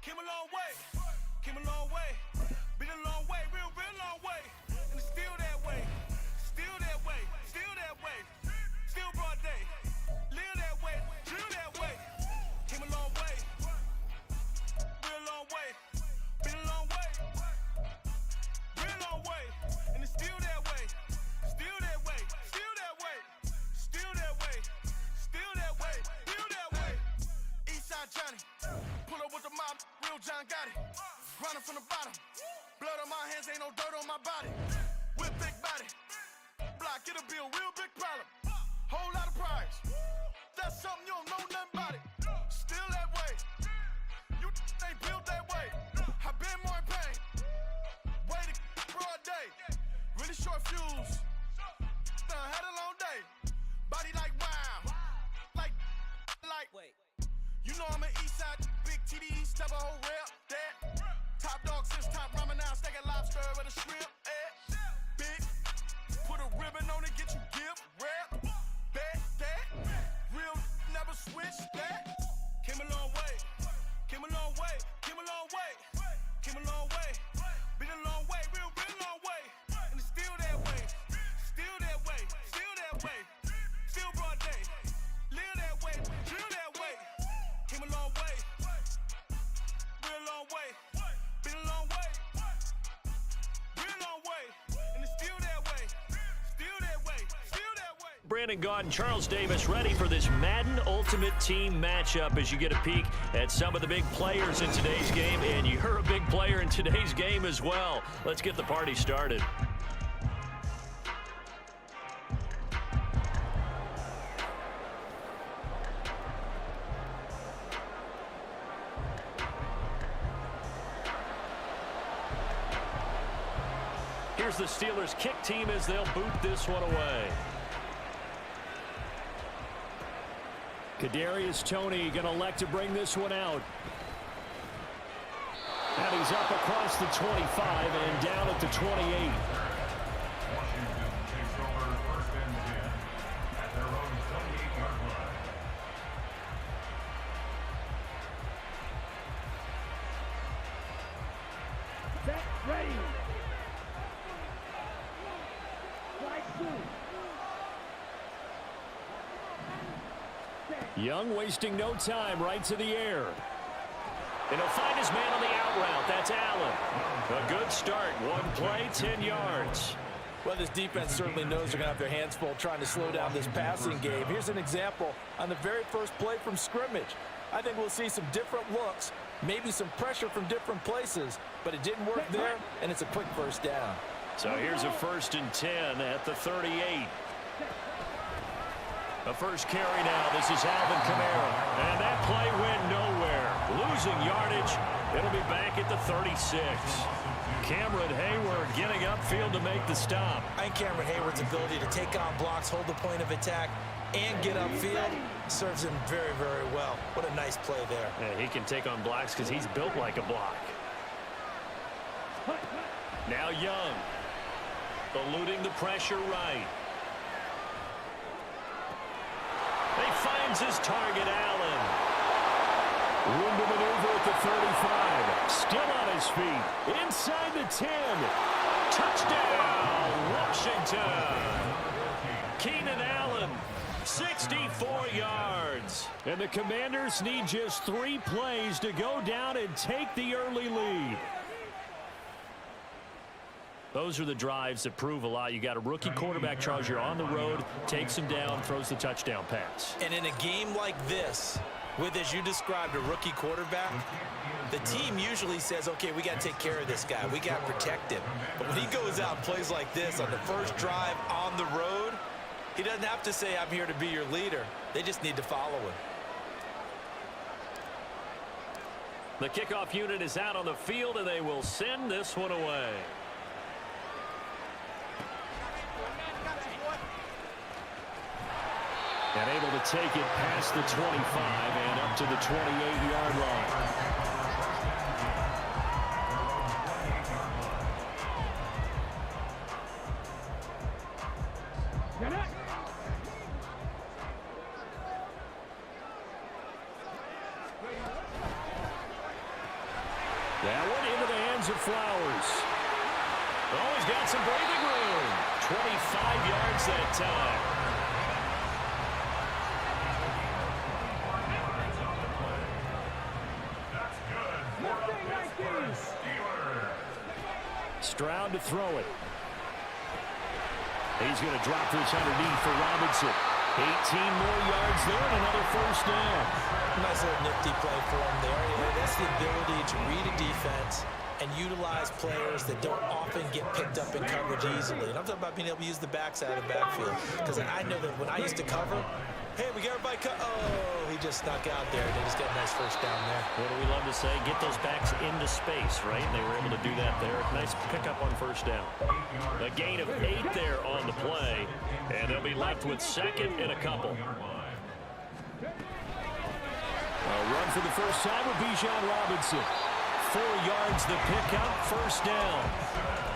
Came a long way, came a long way. Been a long way, real long way. And it's still that way, still that way, still that way. Still broad day, live that way, drill that way. Came a long way, real long way. Been a long way, real long way. And it's still that way, still that way, still that way. Still that way, still that way, still that way. Eastside Johnny, pull up with the mob, real John got it. Grinding from the bottom, blood on my hands, ain't no dirt on my body. With big body, block, get a bill, real big problem. Whole lot of prize, that's something you don't know nothing about it. Still that way, you ain't built that way. I been more in pain, waited broad day. Really short fuse, done had a long day. Body like wow, like, wait. You know I'm an east side, big TDE, step a whole rep, that. Top dog since top ramen now, stacking lobster with a shrimp, big, put a ribbon on it, get you gift, rap, bet, that. Real never switch, that. Came a long way, came a long way, came a long way, came a long way. Been a long way, real long way. And it's still that way, still that way, still that way. Still broad day, live that way, drill that way. Came a long way, real long way. Been a long way, real long way. And it's still that way, still that way, still that way. Brandon Gaud and Charles Davis ready for this Madden Ultimate Team matchup as you get a peek at some of the big players in today's game. And you're a big player in today's game as well. Let's get the party started. Here's the Steelers kick team as they'll boot this one away. Kadarius Toney going to elect to bring this one out. And he's up across the 25 and down at the 28. Washington takes over first and 10 at their own 28-yard line. Set, ready. Young wasting no time, right to the air. And he'll find his man on the out route. That's Allen. A good start. One play, 10 yards. Well, this defense certainly knows they're going to have their hands full trying to slow down this passing game. Here's an example on the very first play from scrimmage. I think we'll see some different looks, maybe some pressure from different places, but it didn't work there, and it's a quick first down. So here's a 1st and 10 at the 38. The first carry now. This is Alvin Kamara. And that play went nowhere. Losing yardage. It'll be back at the 36. Cameron Hayward getting upfield to make the stop. I think Cameron Hayward's ability to take on blocks, hold the point of attack, and get upfield serves him very, very well. What a nice play there. Yeah, he can take on blocks because he's built like a block. Now Young. Eluding the pressure right. He finds his target, Allen. Room to maneuver at the 35. Still on his feet. Inside the 10. Touchdown, Washington. Keenan Allen, 64 yards. And the Commanders need just 3 plays to go down and take the early lead. Those are the drives that prove a lot. You got a rookie quarterback, Charles. You're on the road, takes him down, throws the touchdown pass. And in a game like this, with, as you described, a rookie quarterback, the team usually says, okay, we got to take care of this guy. We got to protect him. But when he goes out and plays like this on the first drive on the road, he doesn't have to say, I'm here to be your leader. They just need to follow him. The kickoff unit is out on the field, and they will send this one away. And able to take it past the 25 and up to the 28-yard line. throws it Flowers. Oh, he's got some breathing room. 25 yards that time. Stroud to throw it. He's going to drop this underneath for Robinson. 18 more yards there and another first down. Nice little nifty play for him there. That's the ability to read a defense and utilize players that don't often get picked up in coverage easily. And I'm talking about being able to use the backside of the backfield. Because I know that when I used to cover, hey, we got everybody cut. Oh, he just snuck out there. They just got a nice first down there. What do we love to say? Get those backs into space, right? They were able to do that there. Nice pickup on first down. A gain of 8 there on the play. And they'll be left with second and a couple. A run for the first time with Bijan Robinson. 4 yards the pickup, first down.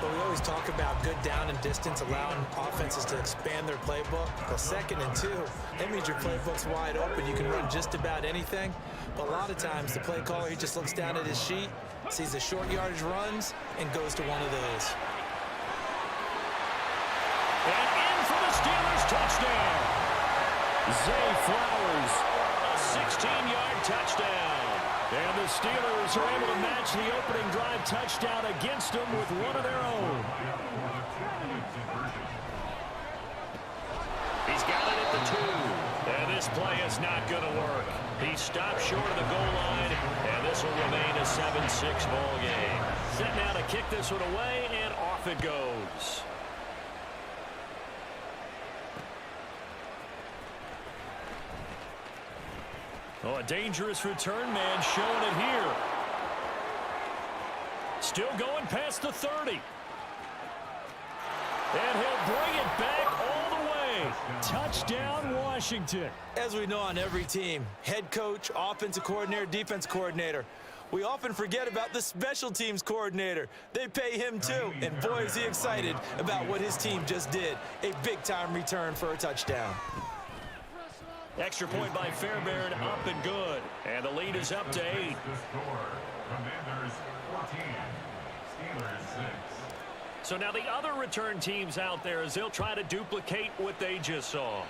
Well, we always talk about good down and distance, allowing offenses to expand their playbook. But 2nd and 2, that means your playbook's wide open. You can run just about anything. But a lot of times, the play caller, he just looks down at his sheet, sees the short yardage runs, and goes to one of those. And in for the Steelers, touchdown. Zay Flowers, a 16-yard touchdown. And the Steelers are able to match the opening drive touchdown against them with one of their own. He's got it at the 2. And this play is not going to work. He stopped short of the goal line, and this will remain a 7-6 ball game. Set now to kick this one away, and off it goes. Oh, a dangerous return man showing it here. Still going past the 30. And he'll bring it back all the way. Touchdown, Washington. As we know on every team, head coach, offensive coordinator, defense coordinator, we often forget about the special teams coordinator. They pay him too. And boy, is he excited about what his team just did. A big-time return for a touchdown. Extra point by Fairbairn, up and good. And the lead is up to 8. Commanders 14, Steelers 6. So now the other return teams out there as they'll try to duplicate what they just saw.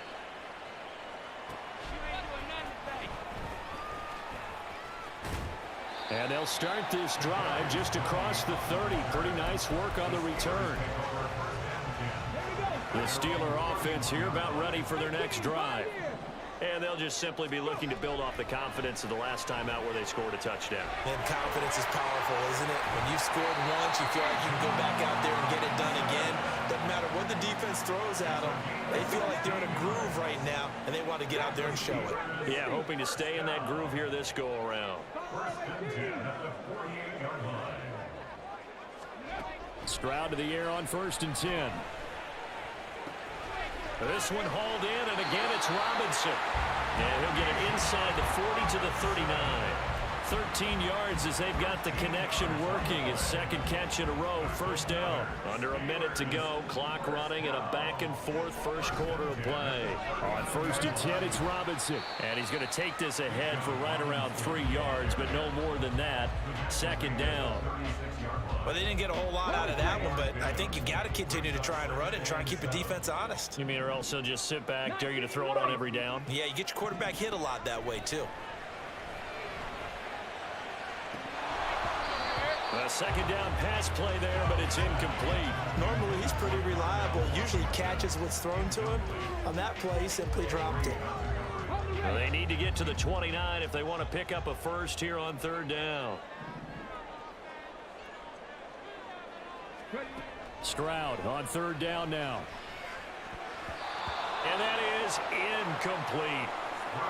And they'll start this drive just across the 30. Pretty nice work on the return. The Steeler offense here about ready for their next drive. And they'll just simply be looking to build off the confidence of the last time out where they scored a touchdown. And confidence is powerful, isn't it? When you've scored once, you feel like you can go back out there and get it done again. Doesn't matter what the defense throws at them. They feel like they're in a groove right now, and they want to get out there and show it. Yeah, hoping to stay in that groove here this go-around. Stroud to the air on 1st and 10. This one hauled in, and again it's Robinson. And he'll get it inside the 40 to the 39. 13 yards as they've got the connection working. His second catch in a row, first down. Under a minute to go, clock running, and a back-and-forth first quarter of play. On 1st and 10, it's Robinson. And he's going to take this ahead for right around 3 yards, but no more than that. Second down. Well, they didn't get a whole lot out of that one, but I think you got to continue to try and run it and try and keep the defense honest. You mean or else they'll just sit back, dare you to throw it on every down? Yeah, you get your quarterback hit a lot that way, too. A second down pass play there, but it's incomplete. Normally, he's pretty reliable. Usually catches what's thrown to him. On that play, he simply dropped it. Well, they need to get to the 29 if they want to pick up a first here on 3rd down. Stroud on 3rd down now. And that is incomplete.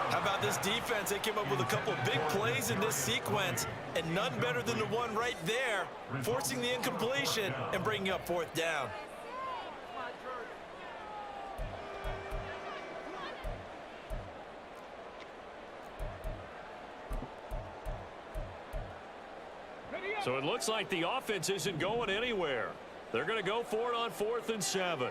How about this defense? They came up with a couple of big plays in this sequence, and none better than the one right there, forcing the incompletion and bringing up 4th down. So it looks like the offense isn't going anywhere. They're going to go for it on 4th and 7.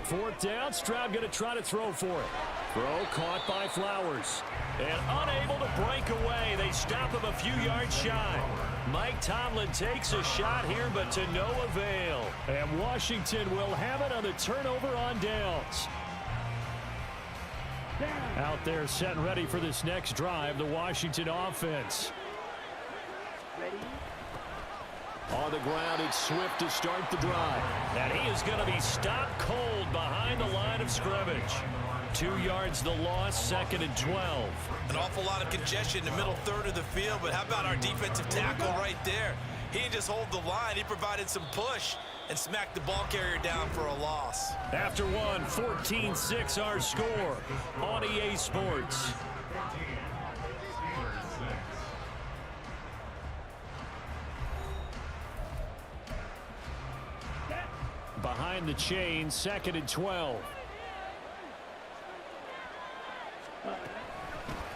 4th down. Stroud going to try to throw for it. Throw caught by Flowers. And unable to break away. They stop him a few yards shy. Mike Tomlin takes a shot here, but to no avail. And Washington will have it on the turnover on downs. Out there set and ready for this next drive, the Washington offense. Ready? On the ground, it's Swift to start the drive. And he is going to be stopped cold behind the line of scrimmage. 2 yards the loss, 2nd and 12. An awful lot of congestion in the middle third of the field, but how about our defensive tackle right there? He didn't just hold the line, he provided some push and smacked the ball carrier down for a loss. After one, 14-6 our score on EA Sports. Behind the chain, 2nd and 12.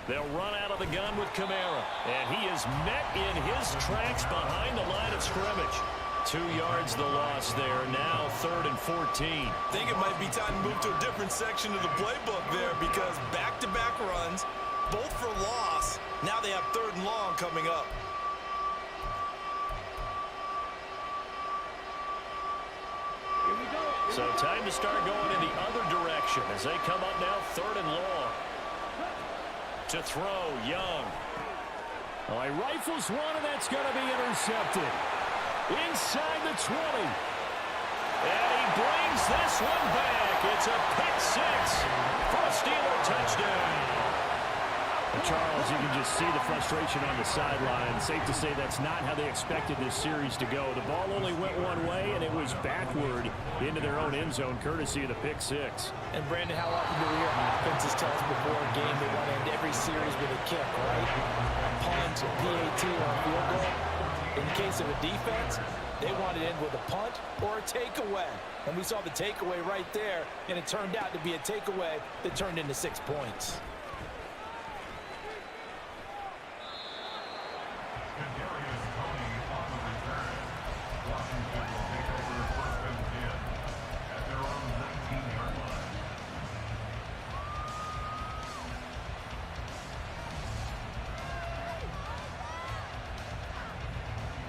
They'll run out of the gun with Kamara. And he is met in his tracks behind the line of scrimmage. 2 yards the loss there. Now 3rd and 14. I think it might be time to move to a different section of the playbook there because back-to-back runs, both for loss. Now they have 3rd and long coming up. Here we go. So time to start going in the other direction as they come up now 3rd and long. To throw, Young. Oh, he rifles one, and that's going to be intercepted. Inside the 20. And he brings this one back. It's a pick six for a Steeler touchdown. And Charles, you can just see the frustration on the sideline. Safe to say that's not how they expected this series to go. The ball only went one way, and it was backward into their own end zone, courtesy of the pick six. And Brandon, how often do we hear offenses tell us before a game they want to end every series with a kick, right? A punt, a PAT, or a field goal. In the case of a defense, they want to end with a punt or a takeaway. And we saw the takeaway right there, and it turned out to be a takeaway that turned into 6 points.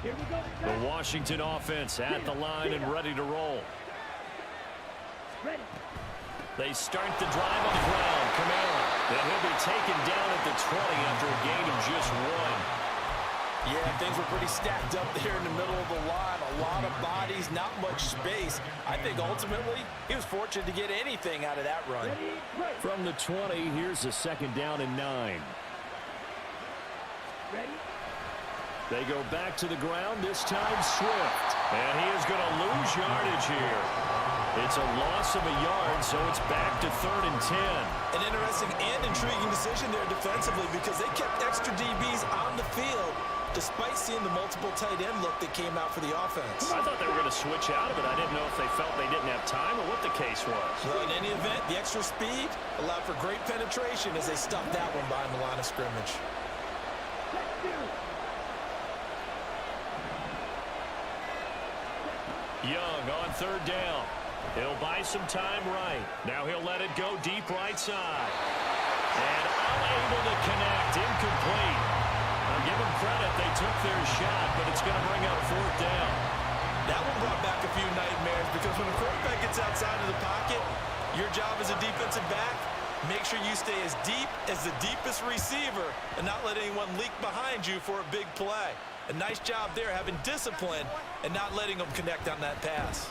Here we go. The Washington offense at the line and ready to roll. Ready. They start the drive on the ground. Kamara. And he'll be taken down at the 20 after a gain of just 1. Yeah, things were pretty stacked up there in the middle of the line. A lot of bodies, not much space. I think ultimately he was fortunate to get anything out of that run. Ready. Right. From the 20, here's a 2nd down and 9. Ready. They go back to the ground, this time Swift. And he is going to lose yardage here. It's a loss of a yard, so it's back to 3rd and 10. An interesting and intriguing decision there defensively because they kept extra DBs on the field despite seeing the multiple tight end look that came out for the offense. I thought they were going to switch out of it. I didn't know if they felt they didn't have time or what the case was. Well, in any event, the extra speed allowed for great penetration as they stuffed that one behind the line of scrimmage. Let's do it. Young on 3rd down. He'll buy some time right. Now he'll let it go deep right side. And unable to connect. Incomplete. I'll give them credit. They took their shot, but it's going to bring up 4th down. That one brought back a few nightmares because when a quarterback gets outside of the pocket, your job as a defensive back, make sure you stay as deep as the deepest receiver and not let anyone leak behind you for a big play. A nice job there having discipline and not letting them connect on that pass.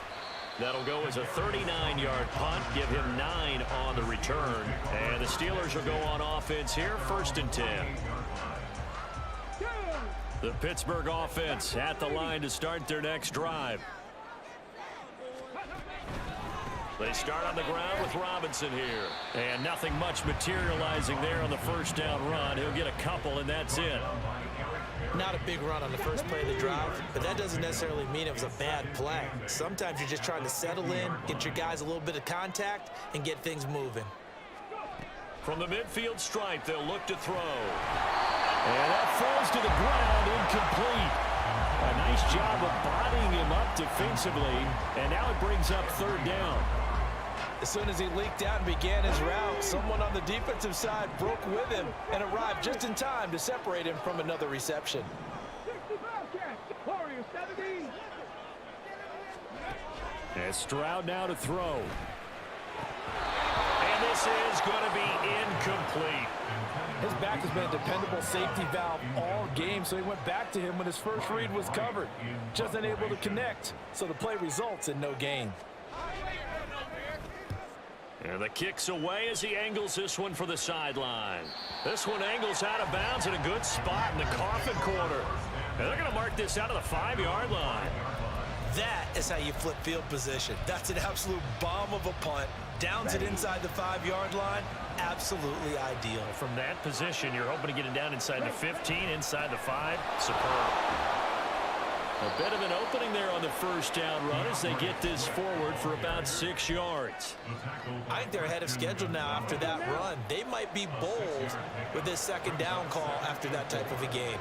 That'll go as a 39-yard punt. Give him 9 on the return. And the Steelers will go on offense here, 1st and 10. The Pittsburgh offense at the line to start their next drive. They start on the ground with Robinson here. And nothing much materializing there on the 1st down run. He'll get a couple, and that's it. Not a big run on the first play of the drive, but that doesn't necessarily mean it was a bad play. Sometimes you're just trying to settle in, get your guys a little bit of contact, and get things moving. From the midfield stripe, they'll look to throw. And that falls to the ground, incomplete. A nice job of bodying him up defensively, and now it brings up 3rd down. As soon as he leaked out and began his route, someone on the defensive side broke with him and arrived just in time to separate him from another reception. 65 catch. Warriors 70. And Stroud now to throw. And this is going to be incomplete. His back has been a dependable safety valve all game, so he went back to him when his first read was covered. Just unable to connect, so the play results in no gain. And the kick's away as he angles this one for the sideline. This one angles out of bounds in a good spot in the coffin corner. And they're going to mark this out of the 5-yard line. That is how you flip field position. That's an absolute bomb of a punt. Downs it inside the 5-yard line. Absolutely ideal. From that position, you're hoping to get it down inside the 15, inside the 5. Superb. A bit of an opening there on the first down run as they get this forward for about 6 yards. I think they're ahead of schedule now after that run. They might be bold with this second down call after that type of a game.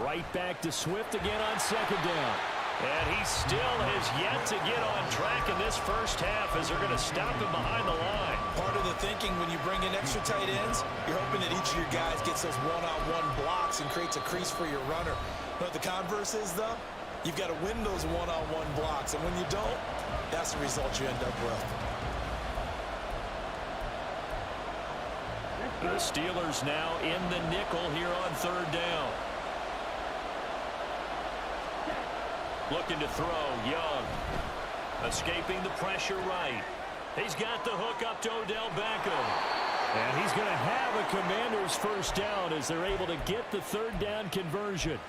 Right back to Swift again on second down. And he still has yet to get on track in this first half as they're going to stop him behind the line. Part of the thinking when you bring in extra tight ends, you're hoping that each of your guys gets those one-on-one blocks and creates a crease for your runner. But the converse is, though, you've got to win those one-on-one blocks. And when you don't, that's the result you end up with. The Steelers now in the nickel here on third down. Looking to throw, Young. Escaping the pressure right. He's got the hook up to Odell Beckham. And he's going to have a Commanders first down as they're able to get the third down conversion.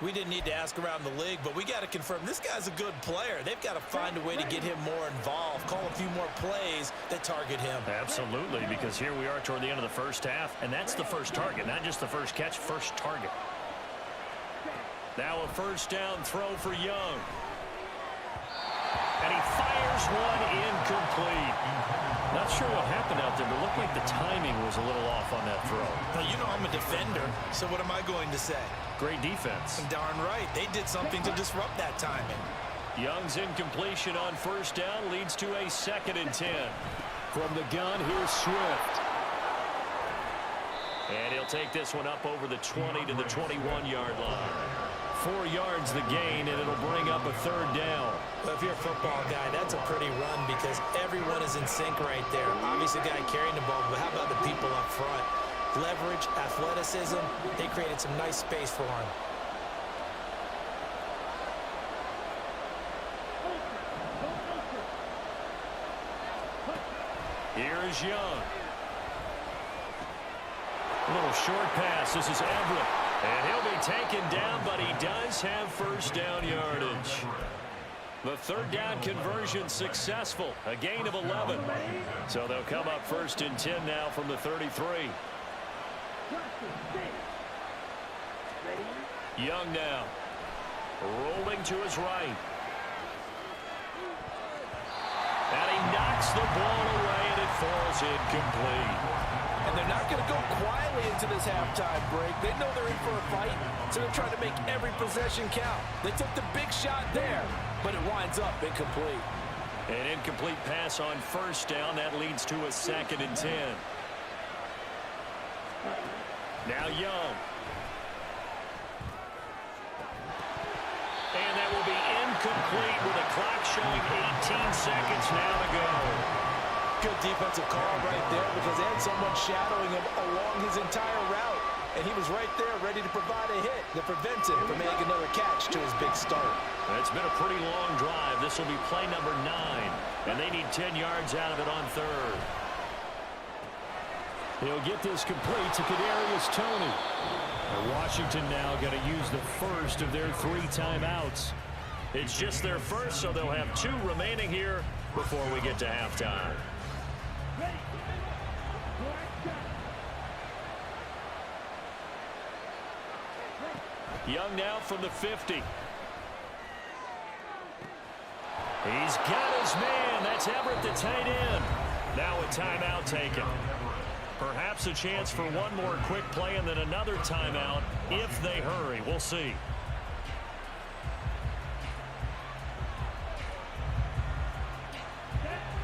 We didn't need to ask around the league, but we got to confirm this guy's a good player. They've got to find a way to get him more involved, call a few more plays that target him. Absolutely, because here we are toward the end of the first half, and that's the first target, not just the first catch, first target. Now a first down throw for Young. And he fires one incomplete. Not sure what happened out there, but it looked like the timing was a little off on that throw. Now, you know I'm a defender, so what am I going to say? Great defense. Darn right. They did something to disrupt that timing. Young's incompletion on first down leads to a 2nd and 10. From the gun, here's Swift. And he'll take this one up over the 20 to the 21-yard line. 4 yards the gain, and it'll bring up a third down. Well, if you're a football guy, that's a pretty run because everyone is in sync right there. Obviously, the guy carrying the ball, but how about the people up front? Leverage, athleticism, they created some nice space for him. Here is Young. A little short pass. This is Everett. And he'll be taken down, but he does have first down yardage. The third down conversion successful. A gain of 11. So they'll come up 1st and 10 now from the 33. Young now. Rolling to his right. And he knocks the ball away, and it falls incomplete. And they're not going to go quietly into this halftime break. They know they're in for a fight, so they're trying to make every possession count. They took the big shot there, but it winds up incomplete. An incomplete pass on first down. That leads to a 2nd and 10. Now Young. And that will be incomplete with a clock showing 18 seconds now to go. Good defensive call right there because they had someone shadowing him along his entire route. And he was right there ready to provide a hit that prevents him from making another catch to his big start. It's been a pretty long drive. This will be play number 9. And they need 10 yards out of it on third. He'll get this complete to Kadarius Toney. Washington now going to use the first of their 3 timeouts. It's just their first, so they'll have 2 remaining here before we get to halftime. Young now from the 50. He's got his man. That's Everett, the tight end. Now a timeout taken. Perhaps a chance for one more quick play and then another timeout if they hurry. We'll see.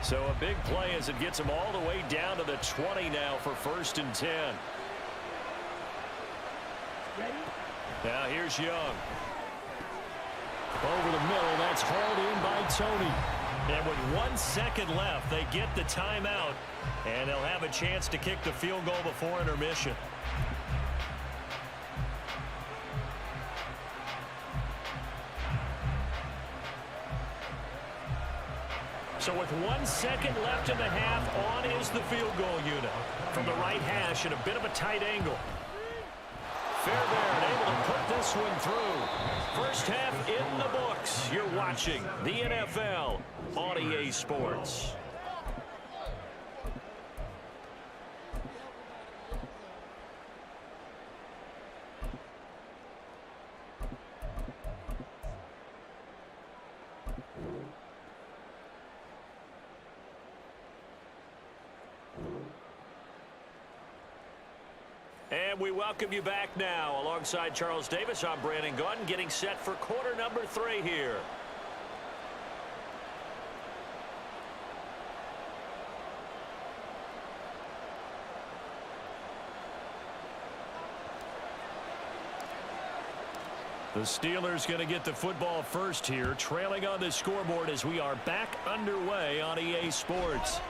So a big play as it gets them all the way down to the 20 now for 1st and 10. Now here's Young. Over the middle, that's hauled in by Tony. And with 1 second left, they get the timeout, and they'll have a chance to kick the field goal before intermission. So with 1 second left in the half, on is the field goal unit. From the right hash at a bit of a tight angle. Fairbairn able to put this one through. First half in the books. You're watching the NFL on EA Sports. And we welcome you back now. Alongside Charles Davis, I'm Brandon Gunn, getting set for quarter number 3 here. The Steelers going to get the football first here, trailing on the scoreboard as we are back underway on EA Sports.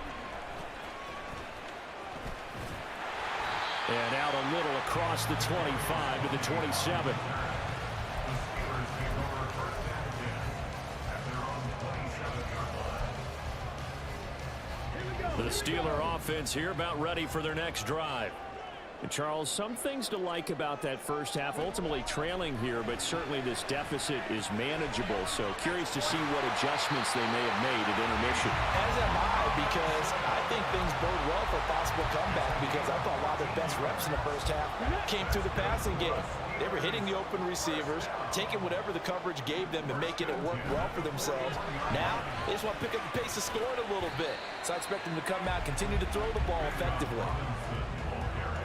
And out a little across the 25 to the 27. The Steeler offense here about ready for their next drive. And Charles, some things to like about that first half, ultimately trailing here, but certainly this deficit is manageable. So curious to see what adjustments they may have made at intermission. As am I, because I think things bode well for a possible comeback, because I thought a lot of their best reps in the first half came through the passing game. They were hitting the open receivers, taking whatever the coverage gave them and making it work well for themselves. Now, they just want to pick up the pace of scoring a little bit. So I expect them to come out, continue to throw the ball effectively.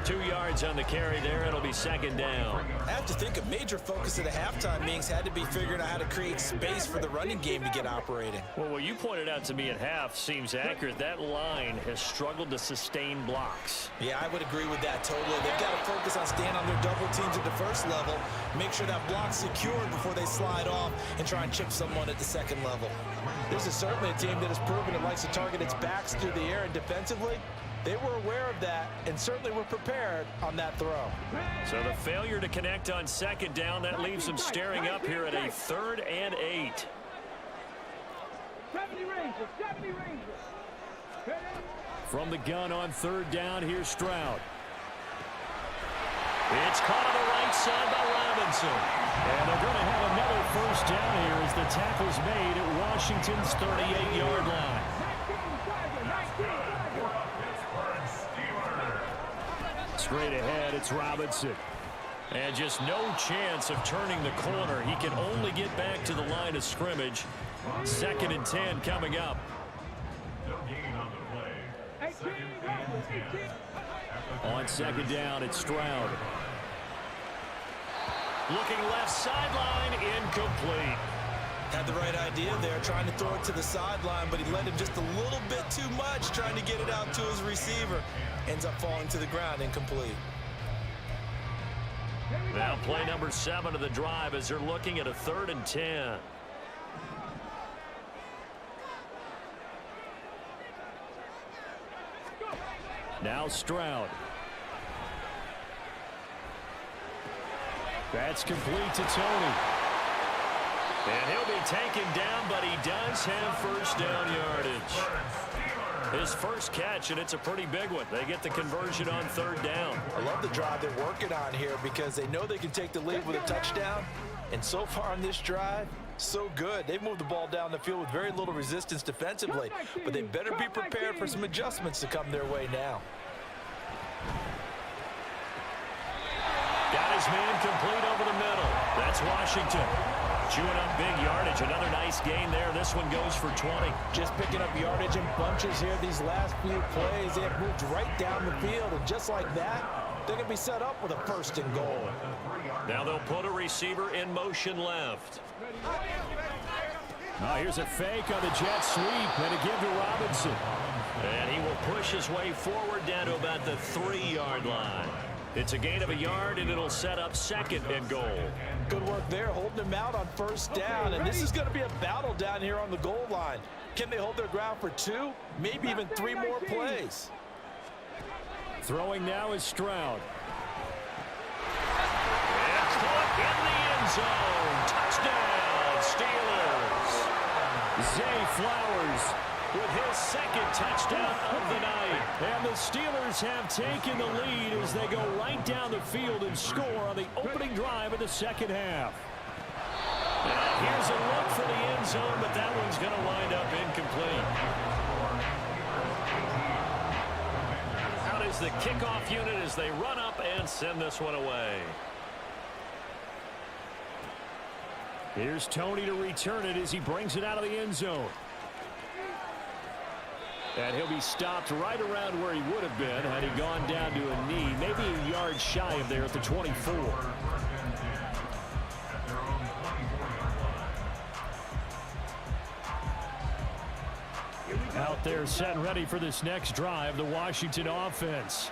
2 yards on the carry there. It'll be second down. I have to think a major focus of the halftime meetings had to be figuring out how to create space for the running game to get operating. Well, what you pointed out to me at half seems accurate. That line has struggled to sustain blocks. Yeah, I would agree with that totally. They've got to focus on staying on their double teams at the first level, make sure that block's secured before they slide off and try and chip someone at the second level. This is certainly a team that has proven it likes to target its backs through the air, and defensively, they were aware of that and certainly were prepared on that throw. So the failure to connect on second down, that leaves them staring up here at a 3rd and 8. 70 Rangers, 70 Rangers. From the gun on 3rd down, here's Stroud. It's caught on the right side by Robinson. And they're going to have another first down here as the tackle's made at Washington's 38-yard line. Straight ahead, it's Robinson. And just no chance of turning the corner. He can only get back to the line of scrimmage. 2nd and 10 coming up. On 2nd down, it's Stroud. Looking left sideline, incomplete. Had the right idea there, trying to throw it to the sideline, but he led him just a little bit too much, trying to get it out to his receiver. Ends up falling to the ground, incomplete. Now play number 7 of the drive as they're looking at a 3rd and 10. Now Stroud. That's complete to Tony. And he'll be taken down, but he does have first down yardage. His first catch, and it's a pretty big one. They get the conversion on 3rd down. I love the drive they're working on here because they know they can take the lead with a touchdown. And so far on this drive, so good. They've moved the ball down the field with very little resistance defensively. But they better be prepared for some adjustments to come their way now. Got his man complete over the middle. That's Washington. Chewing up big yardage. Another nice gain there. This one goes for 20. Just picking up yardage in bunches here these last few plays. They have moved right down the field. And just like that, they're going to be set up with a 1st and goal. Now they'll put a receiver in motion left. Oh, here's a fake on the jet sweep and a give to Robinson. And he will push his way forward down to about the 3-yard line. It's a gain of a yard, and it'll set up second and goal. Good work there, holding him out on first down. And this is going to be a battle down here on the goal line. Can they hold their ground for 2, maybe even 3 more plays? Throwing now is Stroud. It's caught in the end zone. Touchdown, Steelers. Zay Flowers with his second touchdown of the night. And the Steelers have taken the lead as they go right down the field and score on the opening drive of the second half. And here's a look for the end zone, but that one's going to wind up incomplete. Out is the kickoff unit as they run up and send this one away. Here's Tony to return it as he brings it out of the end zone. And he'll be stopped right around where he would have been had he gone down to a knee, maybe a yard shy of there at the 24. Out there set and ready for this next drive, the Washington offense.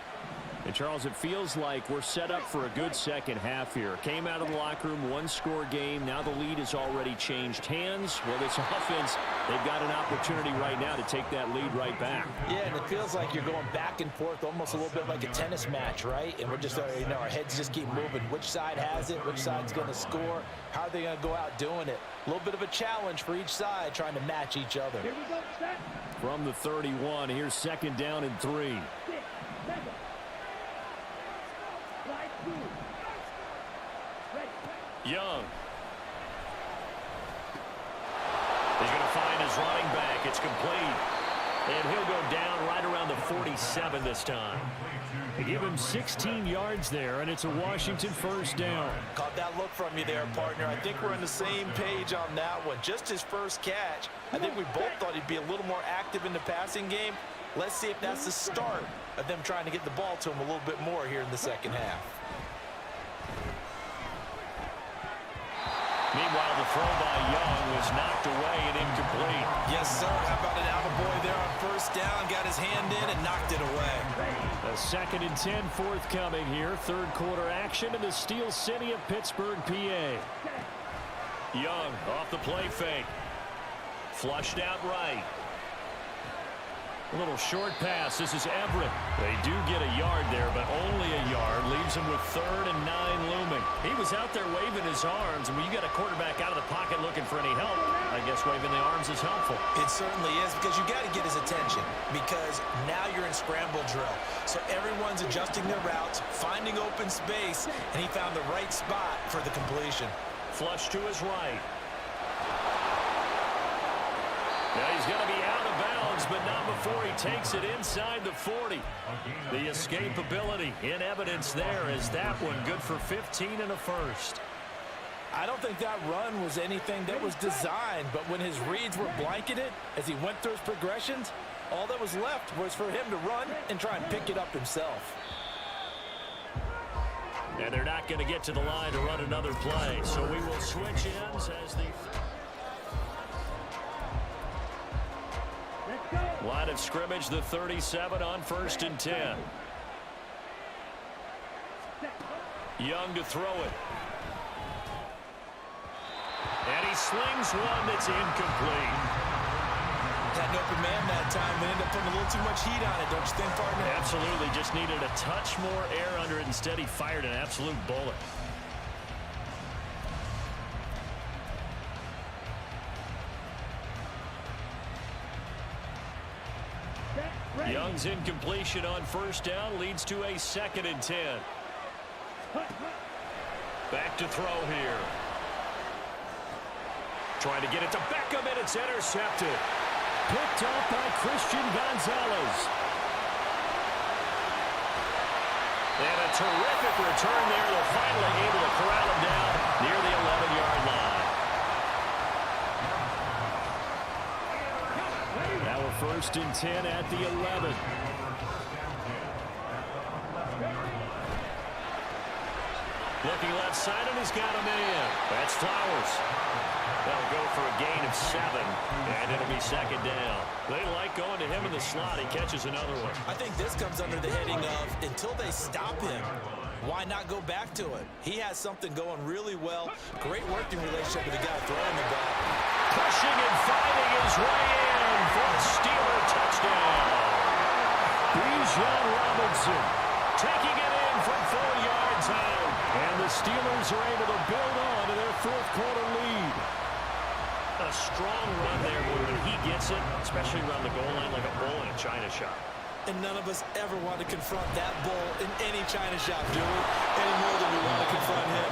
And, Charles, it feels like we're set up for a good second half here. Came out of the locker room, 1-score game. Now the lead has already changed hands. Well, this offense, they've got an opportunity right now to take that lead right back. Yeah, and it feels like you're going back and forth, almost a little bit like a tennis match, right? And we're just, our heads just keep moving. Which side has it? Which side's going to score? How are they going to go out doing it? A little bit of a challenge for each side, trying to match each other. Here we go, set. From the 31, here's 2nd down and 3. 6, 7. Slide 2. Ready. Young. He's going to find his running back. It's complete. And he'll go down right around the 47 this time. They give him 16 yards there, and it's a Washington first down. Caught that look from you there, partner. I think we're on the same page on that one. Just his first catch. I think we both thought he'd be a little more active in the passing game. Let's see if that's the start of them trying to get the ball to him a little bit more here in the second half. Meanwhile, the throw by Young was knocked away and incomplete. Yes, sir. How about an attaboy there on first down? Got his hand in and knocked it away. A 2nd and 10 forthcoming here. Third quarter action in the Steel City of Pittsburgh, PA. Young off the play fake. Flushed out right. A little short pass. This is Everett. They do get a yard there, but only a yard. Leaves him with 3rd and 9 looming. He was out there waving his arms, and when you got a quarterback out of the pocket looking for any help, I guess waving the arms is helpful. It certainly is, because you got to get his attention, because now you're in scramble drill. So everyone's adjusting their routes, finding open space, and he found the right spot for the completion. Flush to his right. Now he's going to be out of bounds, but not before he takes it inside the 40. The escapability in evidence there as that one good for 15 and a first. I don't think that run was anything that was designed, but when his reads were blanketed as he went through his progressions, all that was left was for him to run and try and pick it up himself. And they're not going to get to the line to run another play, so we will switch ends as the line of scrimmage, the 37 on 1st and 10. Young to throw it. And he slings one that's incomplete. Had an open man that time, but ended up putting a little too much heat on it, don't you think, partner? Absolutely. Just needed a touch more air under it. Instead, he fired an absolute bullet. Young's incompletion on first down leads to a 2nd and 10. Back to throw here. Trying to get it to Beckham, and it's intercepted. Picked up by Christian Gonzalez. And a terrific return there. They're finally able to corral him down near the 11-yard line. Now a 1st and 10 at the 11. Looking left side, and he's got him in. That's Flowers. They'll go for a gain of 7, and it'll be second down. They like going to him in the slot. He catches another one. I think this comes under the heading of until they stop him, why not go back to it? He has something going really well. Great working relationship with the guy throwing the ball. Pushing and fighting his way in for a Steeler touchdown. Bijan Robinson taking it in from 4 yards out. And the Steelers are able to build on to their fourth quarter lead. A strong run there, boy, when he gets it, especially around the goal line like a bull in a china shop. And none of us ever want to confront that bull in any china shop, do we? Any more than we want to confront him.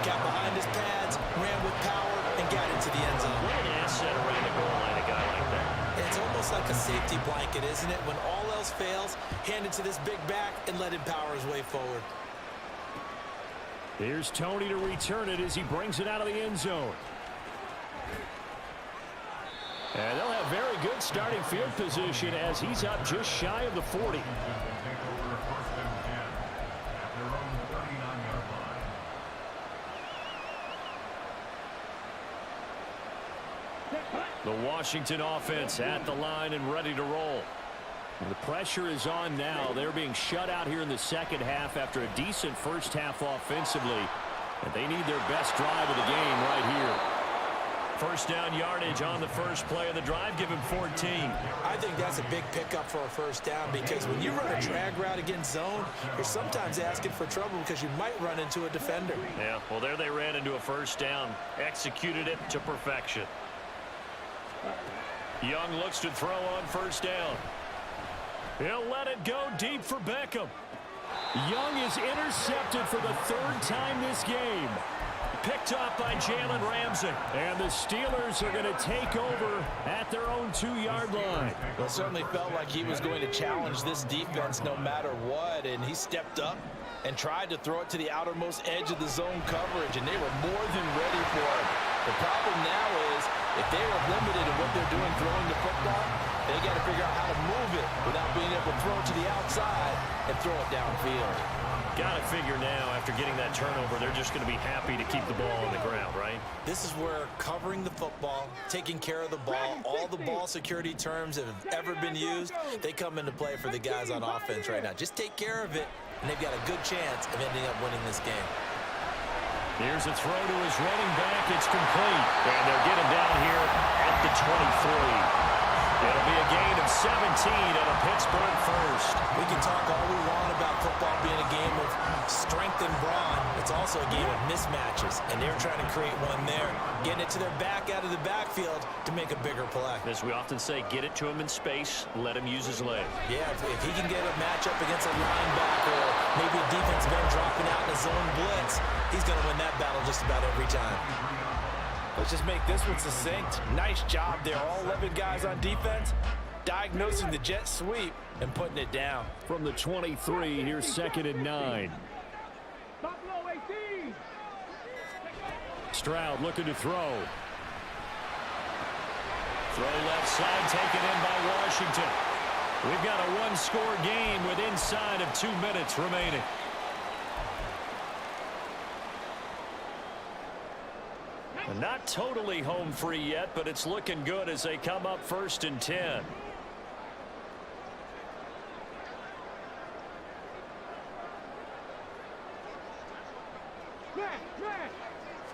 Got behind his pads, ran with power, and got into the end zone. What an asset around the goal line, a guy like that. It's almost like a safety blanket, isn't it? When all else fails, hand it to this big back and let him power his way forward. Here's Tony to return it as he brings it out of the end zone. And they'll have very good starting field position as he's up just shy of the 40. The Washington offense at the line and ready to roll. The pressure is on now. They're being shut out here in the second half after a decent first half offensively. And they need their best drive of the game right here. First down yardage on the first play of the drive. Give him 14. I think that's a big pickup for a first down because when you run a drag route against zone, you're sometimes asking for trouble because you might run into a defender. Yeah, well, there they ran into a first down. Executed it to perfection. Young looks to throw on first down. He'll let it go deep for Beckham. Young is intercepted for the third time this game. Picked up by Jalen Ramsey. And the Steelers are going to take over at their own 2-yard line. Well, it certainly felt like he was going to challenge this defense no matter what, and he stepped up and tried to throw it to the outermost edge of the zone coverage, and they were more than ready for it. The problem now is if they are limited in what they're doing throwing the football, they got to figure out how to move it without being able to throw it to the outside and throw it downfield. Got to figure now, after getting that turnover, they're just going to be happy to keep the ball on the ground, right? This is where covering the football, taking care of the ball, all the ball security terms that have ever been used, they come into play for the guys on offense right now. Just take care of it, and they've got a good chance of ending up winning this game. Here's a throw to his running back. It's complete. And they'll get him down here at the 23. It'll be a gain of 17 and a Pittsburgh first. We can talk all we want about football being a game of strength and brawn. It's also a game of mismatches, and they're trying to create one there, getting it to their back out of the backfield to make a bigger play. As we often say, get it to him in space, let him use his leg. Yeah, if he can get a matchup against a linebacker or maybe a defensive end dropping out in a zone blitz, he's going to win that battle just about every time. Let's just make this one succinct. Nice job there. All 11 guys on defense diagnosing the jet sweep and putting it down. From the 23, here's second and 9. Buffalo 18. Stroud looking to throw. Throw left side, taken in by Washington. We've got a one-score game with inside of 2 minutes remaining. Not totally home free yet, but it's looking good as they come up first and 10.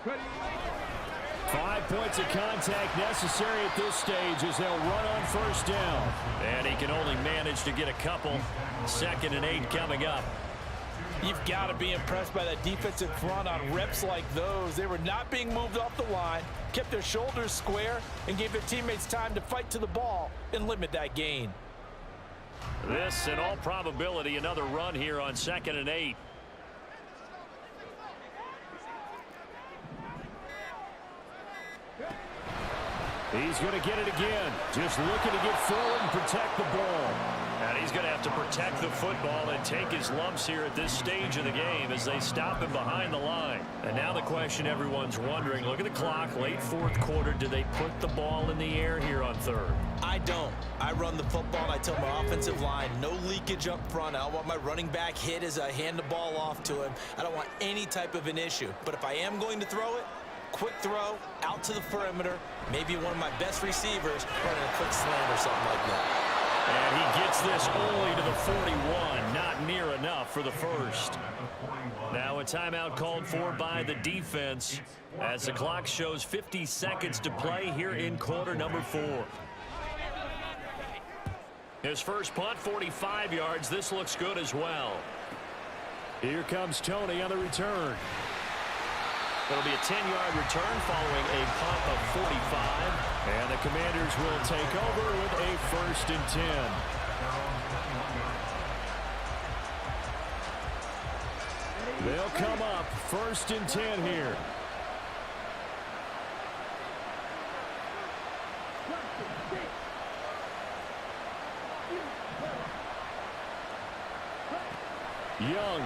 Ready. 5 points of contact necessary at this stage as they'll run on first down. And he can only manage to get a couple. Second and 8 coming up. You've got to be impressed by that defensive front on reps like those. They were not being moved off the line, kept their shoulders square, and gave their teammates time to fight to the ball and limit that gain. This, in all probability, another run here on second and 8. He's going to get it again. Just looking to get forward and protect the ball. And he's going to have to protect the football and take his lumps here at this stage of the game as they stop him behind the line. And now the question everyone's wondering, look at the clock, late fourth quarter, do they put the ball in the air here on third? I don't. I run the football and I tell my offensive line, no leakage up front. I don't want my running back hit as I hand the ball off to him. I don't want any type of an issue. But if I am going to throw it, quick throw, out to the perimeter, maybe one of my best receivers running a quick slant or something like that. And he gets this only to the 41, not near enough for the first. Now a timeout called for by the defense as the clock shows 50 seconds to play here in quarter number 4. His first punt, 45 yards. This looks good as well. Here comes Tony on the return. It'll be a 10-yard return following a punt of 45. And the Commanders will take over with a 1st and 10. They'll come up 1st and 10 here. Young.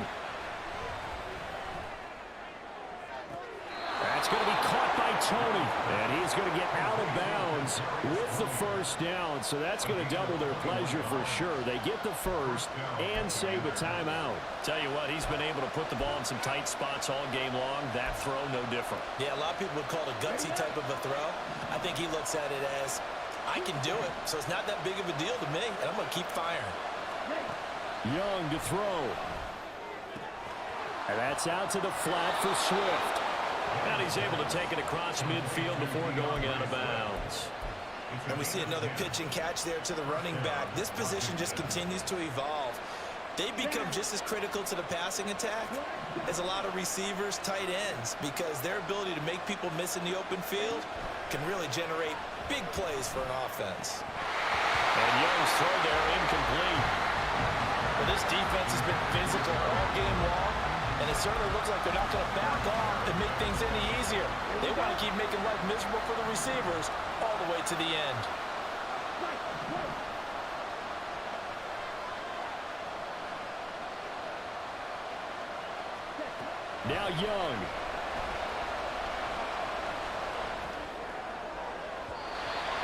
That's going to be caught by Tony. And he's going to get out of bounds with the first down. So that's going to double their pleasure for sure. They get the first and save a timeout. Tell you what, he's been able to put the ball in some tight spots all game long. That throw, no different. Yeah, a lot of people would call it a gutsy type of a throw. I think he looks at it as, I can do it, so it's not that big of a deal to me, and I'm going to keep firing. Young to throw. And that's out to the flat for Swift. And he's able to take it across midfield before going out of bounds. And we see another pitch and catch there to the running back. This position just continues to evolve. They become just as critical to the passing attack as a lot of receivers, tight ends, because their ability to make people miss in the open field can really generate big plays for an offense. And Young's throw there incomplete. Well, this defense has been physical all game long, and it certainly looks like they're not going to back off and make things any easier. They want to keep making life miserable for the receivers all the way to the end. Now Young.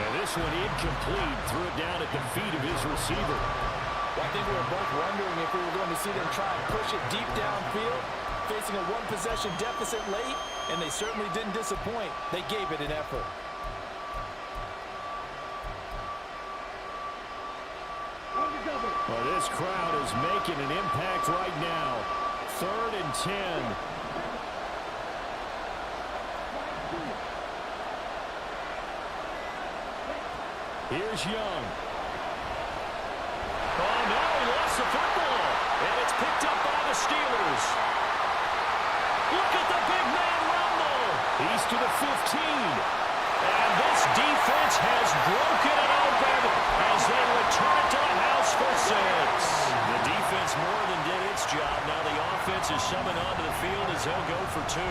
And this one incomplete. Threw it down at the feet of his receiver. Well, I think we were both wondering if we were going to see them try and push it deep downfield, facing a one-possession deficit late, and they certainly didn't disappoint. They gave it an effort. Well, this crowd is making an impact right now. 3rd and 10. Here's Young. Oh, no, he lost the football. And it's picked up by the Steelers. Look at the big man rumble. He's to the 15. And this defense has broken it open as they return it to the house for 6. The defense more than did its job. Now the offense is summoned onto the field as they'll go for 2.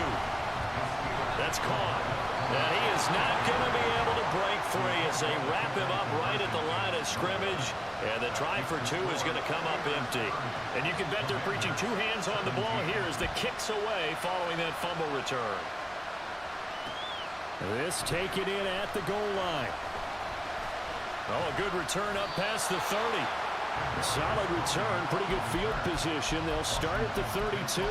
That's caught. And he is not going to be able to break free as they wrap him up right at the line of scrimmage. And the try for 2 is going to come up empty. And you can bet they're preaching 2 hands on the ball here as the kick's away following that fumble return. This taken in at the goal line. Oh, a good return up past the 30. Solid return, pretty good field position. They'll start at the 32.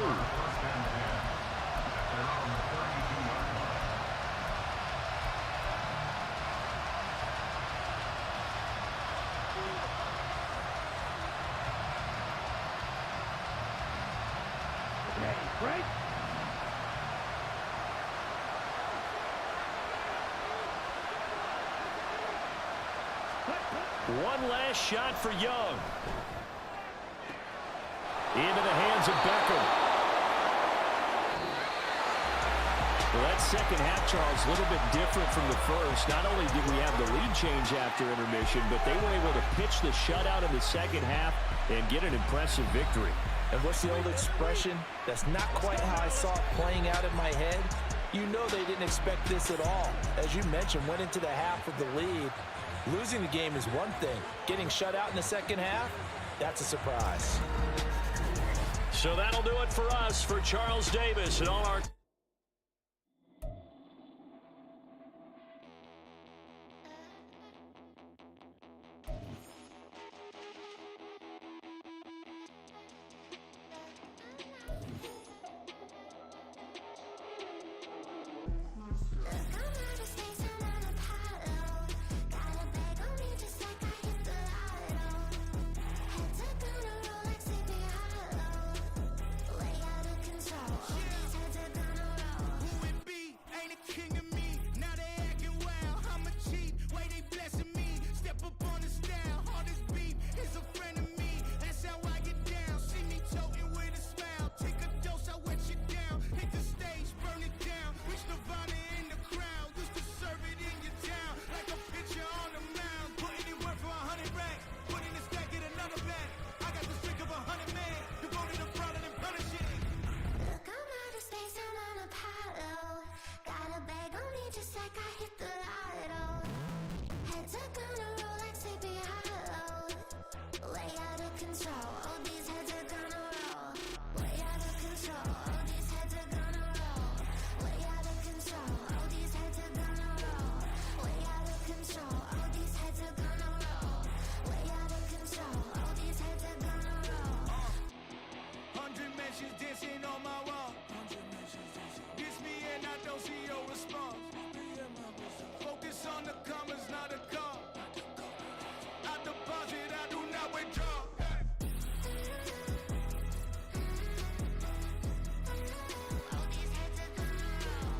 Break. One last shot for Young. Into the hands of Beckham. Well, that second half, Charles, a little bit different from the first. Not only did we have the lead change after intermission, but they were able to pitch the shutout in the second half and get an impressive victory. And what's the old expression? That's not quite how I saw it playing out in my head. You know they didn't expect this at all. As you mentioned, went into the half with the lead. Losing the game is one thing. Getting shut out in the second half, that's a surprise. So that'll do it for us, for Charles Davis and all our... control. All these heads are gonna roll. Way out of control. All these heads are gonna roll. Way out of control. All these heads are gonna roll. Way out of control. All these heads are gonna roll. Way out of control. All these heads are gonna roll. 100 mentions dancing on my wall. Diss me and I don't see your response. Focus on the commas, not the call. I deposit, I do not withdraw. All these heads are gonna roll.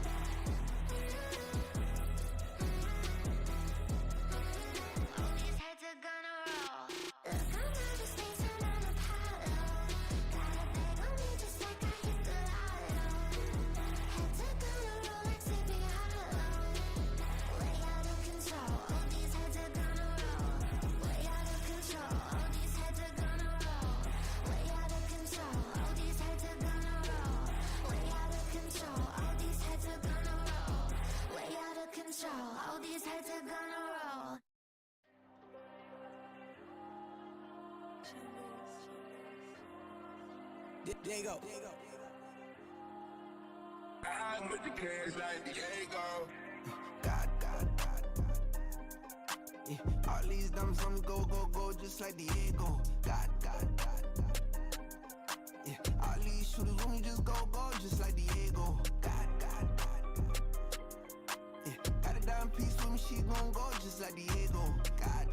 All these heads are gonna roll. Look, I'm out of space and I'm a pilot. Got a bag on me just like I hit the lotto. Heads are gonna roll like Sleepy Hollow. Way out of control. All these heads are gonna roll. Way out of control. All these heads are gonna roll. Way out of control. All these heads are gonna roll. Way out of control. All these heads are gonna roll. Way out of control. All these heads are gonna roll. There you go. I with the cash like Diego. God. Yeah. All these dumps on me go, just like Diego. God. Yeah. All these shooters when we just go, just like Diego. God. Yeah. Got a dime piece with me, she gon' go just like Diego. God.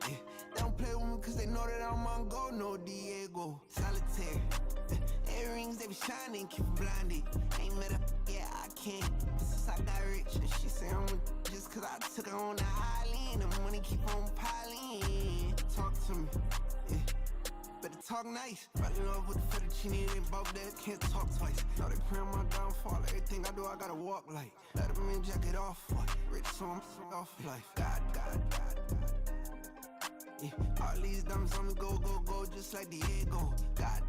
Yeah. They don't play with me cause they know that I'm on go, no Diego. Solitaire. Earrings, they be shining, keep it blinded. Ain't met her, yeah, I can't. Since I got rich, and she say I'm a just cause I took her on the island. The money keep on piling. Talk to me, yeah. Better talk nice. Fell in love with the fettuccine and both that can't talk twice. Know they pray on my downfall. Everything I do, I gotta walk like. Let them in, jacket off. Rich, so I'm off life. God. Yeah. All these dumps on me go, just like Diego. God.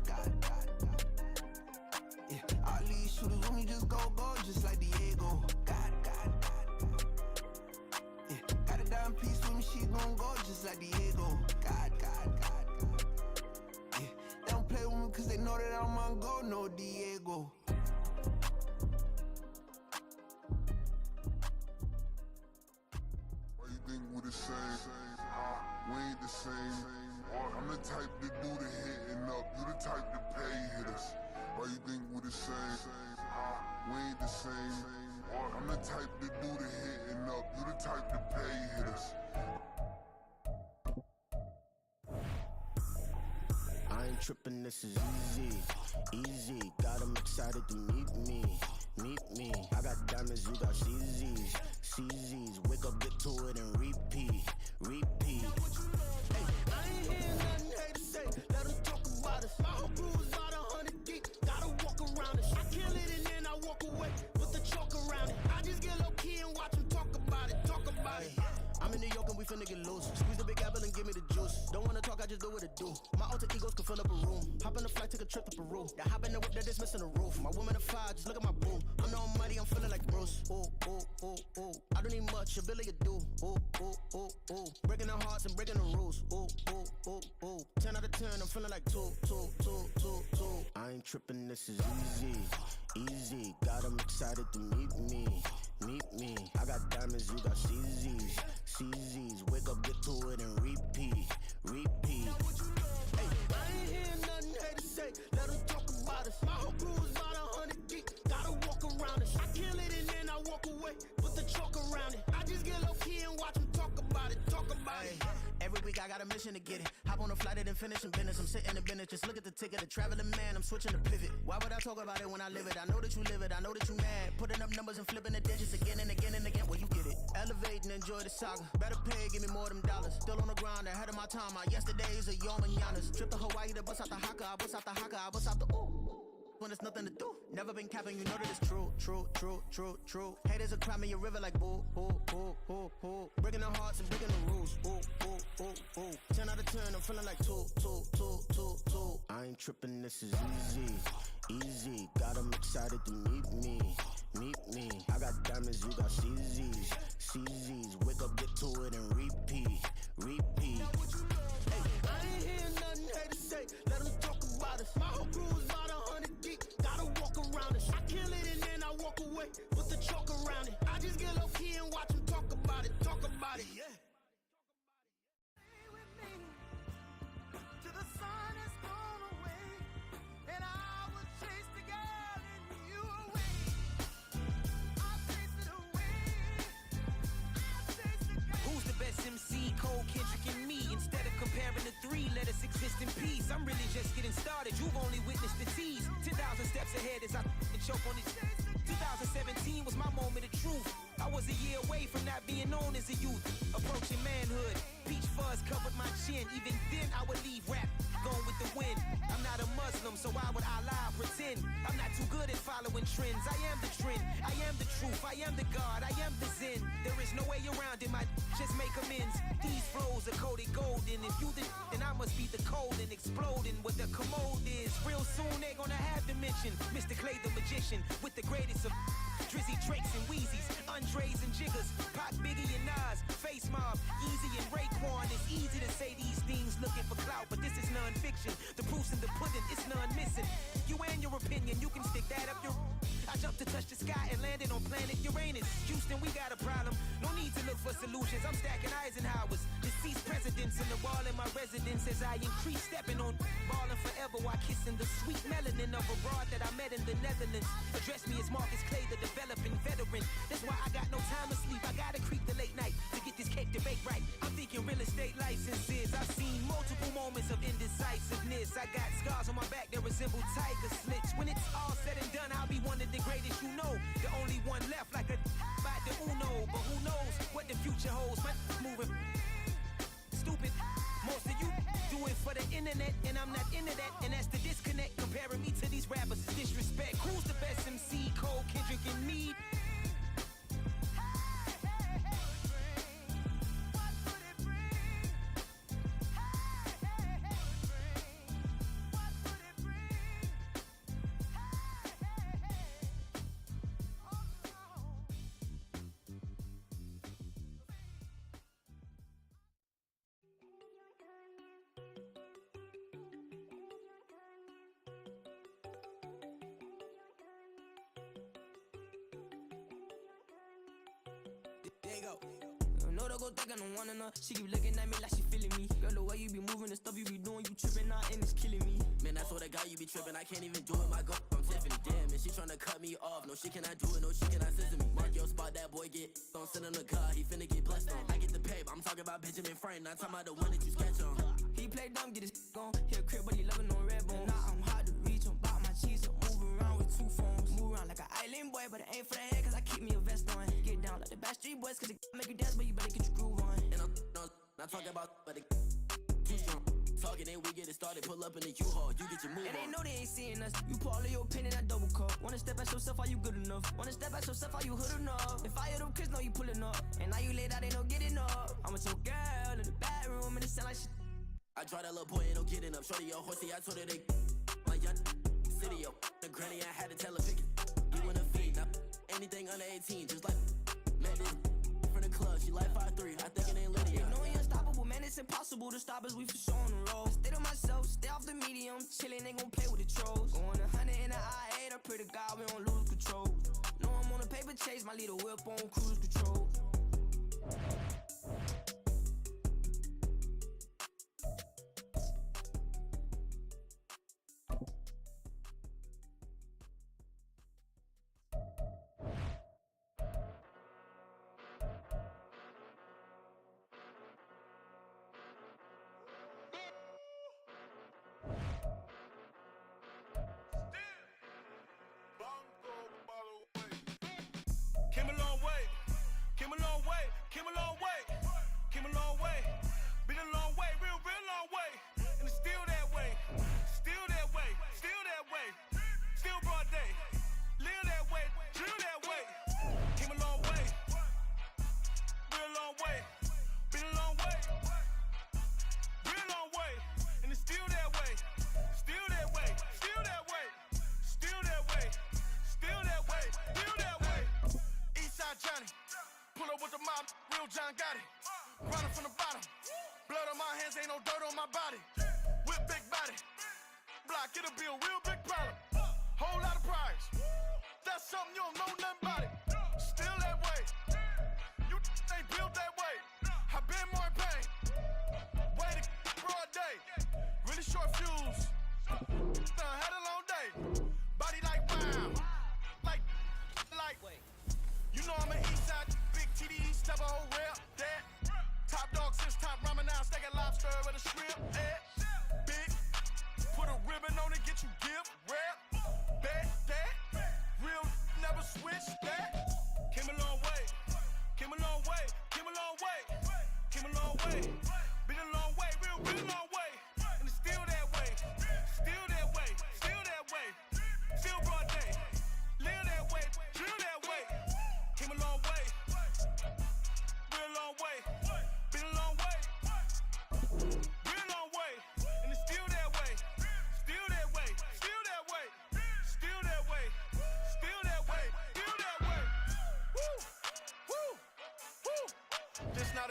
Yeah. All these shooters when we just go, just like Diego. God. Yeah. Got a dime piece with me, she gon' go just like Diego. God. Yeah. They don't play with me cause they know that I'm on go, no Diego. Why you think we the same? We ain't the same. I'm the type to do the hitting up. You the type to pay hitters. Why you think we the same? We ain't the same. I'm the type to do the hitting up. You the type to pay hitters. I ain't tripping, this is easy. Got 'em excited to meet me. I got diamonds, you got CZs. Wake up, get to it, and repeat. Hey, I ain't hear nothing hate to say. Let 'em talk about us. My whole crew is about 100 deep. Gotta walk around it. I kill it and then I walk away. Put the chalk around it. I just get low key and watch 'em talk about it. I'm in New York and we finna get loose. Squeeze the big apple and give me the juice. Don't wanna talk, I just do what it do. My alter egos can fill up a room. Hop in the flight, take a trip to Peru. The hop in the whip, that is missing the roof. My woman a fire, just look at my boo. I'm no money, I'm feeling like Bruce. Ooh. I don't need much, ability to do. Ooh. Breaking the hearts and breaking the rules. Ooh. 10 out of 10, I'm feeling like two. I ain't tripping, this is easy. Got 'em excited to meet me. I got diamonds, you got CZs. Wake up, get to it, and repeat. Hey, I ain't hear nothing hate to say. Let 'em talk about us. My whole crew is about 100 deep. Gotta walk around it. I kill it and then I walk away. Put the chalk around it. I just get low key and watch 'em talk about it. Every week I got a mission to get it. Hop on a flight and finish in business. I'm sitting in business, just look at the ticket. A traveling man, I'm switching to pivot. Why would I talk about it when I live it? I know that you live it, I know that you mad. Putting up numbers and flipping the digits again and again. Well, you get it. Elevate and enjoy the saga. Better pay, give me more them dollars. Still on the grind, ahead of my time. My yesterdays are your mananas. Trip to Hawaii to bust out the haka. I bust out the ooh. When there's nothing to do. Never been capping, you know that it's true. Haters will cry me a river like boo. Breaking the hearts and breaking the rules. Ooh. 10 out of 10, I'm feeling like two. I ain't tripping, this is easy. Got 'em excited to meet me. I got diamonds, you got CZs. Wake up, get to it, and repeat. Hey, Rest in peace, I'm really just getting started. You've only witnessed the tease. 10,000 steps ahead as I choke on these. 2017 was my moment of truth. I was a year away from not being known as a youth. Approaching manhood, peach fuzz covered my chin. Even then I would leave rap, going with the wind. I'm not a Muslim, so why would I lie or pretend? I'm not too good at following trends. I am the trend, I am the truth, I am the God, I am the Zen. There is no way around it, my just make amends. These flows are coated golden. If you then I must be the cold and exploding what the commode is. Real soon they gonna have to mention Mr. Clay the magician with the greatest of Drizzy, Drakes, and Wheezies, Andres and Jiggers, Pac, Biggie, and Nas, Face Mob, Easy, and Raekwon. It's easy to say these things looking for clout, but this is non-fiction. The proof's in the pudding, it's none missing. You and your opinion, you can stick that up your... I jumped to touch the sky and landed on planet Uranus. Houston, we got a problem. No need to look for solutions. I'm stacking Eisenhowers. Deceased presidents in the wall in my residence as I increase stepping on ballin' forever while kissing the sweet melanin of a broad that I met in the Netherlands. Address me as Marcus Clay, the developing veteran. That's why I got no time to sleep. I gotta creep the late night to get this cake to bake right. I'm thinking real estate licenses. I've seen multiple moments of indecisiveness. I got scars on my back that resemble tiger slits. When it's all said and done, I'll be one of the greatest you know. The only one left like a by the Uno. But who knows what the future holds? My moving stupid. Most of you do it for the internet, and I'm not into that. And that's the disconnect. Comparing me to these rappers is disrespect. Who's the best MC? Cole, Kendrick, and me? There you go. No, don't go thinking I'm one enough. She keep looking at me like she feeling me. Girl, the way you be moving, the stuff you be doing, you tripping out and it's killing me. Man, that's what I got, you be tripping. I can't even do it, my girl. I'm Tiffany, damn, and she tryna cut me off. No, she cannot do it, no, she cannot scissor me. Mark your spot, that boy get don't send him the car, he finna get blessed on. I get the pay, but I'm talking about Benjamin Franklin, not talking about the one that you sketch on. He play dumb, get his gone. He a crib, but he loving on red bone. Now I'm hard to reach, I'm about my cheese, so move around with two phones. Move around like an island boy, but it ain't for the head, cause I keep me a vest on. Get down like the Backstreet Boys, cause it make you dance, but you better get your groove on. And I'm not talking about, but it too strong. Talking, then we get it started, pull up in the U-Haul, you get your move and on. they know they ain't seeing us. You pull all of your opinion, I double cup. Wanna step at yourself, are you good enough? Wanna step at yourself, are you hood enough? If I hear them kids, know you pulling up. And now you laid out, they no getting up. I'm with your girl in the bedroom, and it sound like shit. I try that little boy, ain't no getting up. Shorty, yo, horsey, I told her they my young city, yo. The granny, I had to tell her pick it. You in a feed, now anything under 18, just like met this from the club. She like 5'3", I think it ain't Lydia. You know we unstoppable, man, it's impossible to stop us, we for sure on the road. Stay to myself, stay off the medium, chillin', ain't gon' play with the trolls. Going 100 in the I-8, I pray to God we don't lose control. Know I'm on a paper chase, my little whip on cruise control. Came a long way, came a long way, came a long way, came a long way. Been a long way, real long way. And it's still that way, still that way, still that way. Still broad day, live that way, chill that way. Came a long way, real long way. Been a long way, real long way. And it's still that way, still that way, still that way, still that way, still that way, still that way. Eastside Johnny, pull up with the mob, real John got it. Running from the bottom, blood on my hands, ain't no dirt on my body. Whip big body, block, get a bill, real big problem. Whole lot of priors, that's something you don't know nothing about it. Still that way, you ain't built that way. I been more in pain, way to broad day. Really short fuse, had a long day. Body like wow, like. You know I'm an Eastside, big TDE, step a whole rep, that. Top dog since top ramen now, steak and lobster with a shrimp, that. Big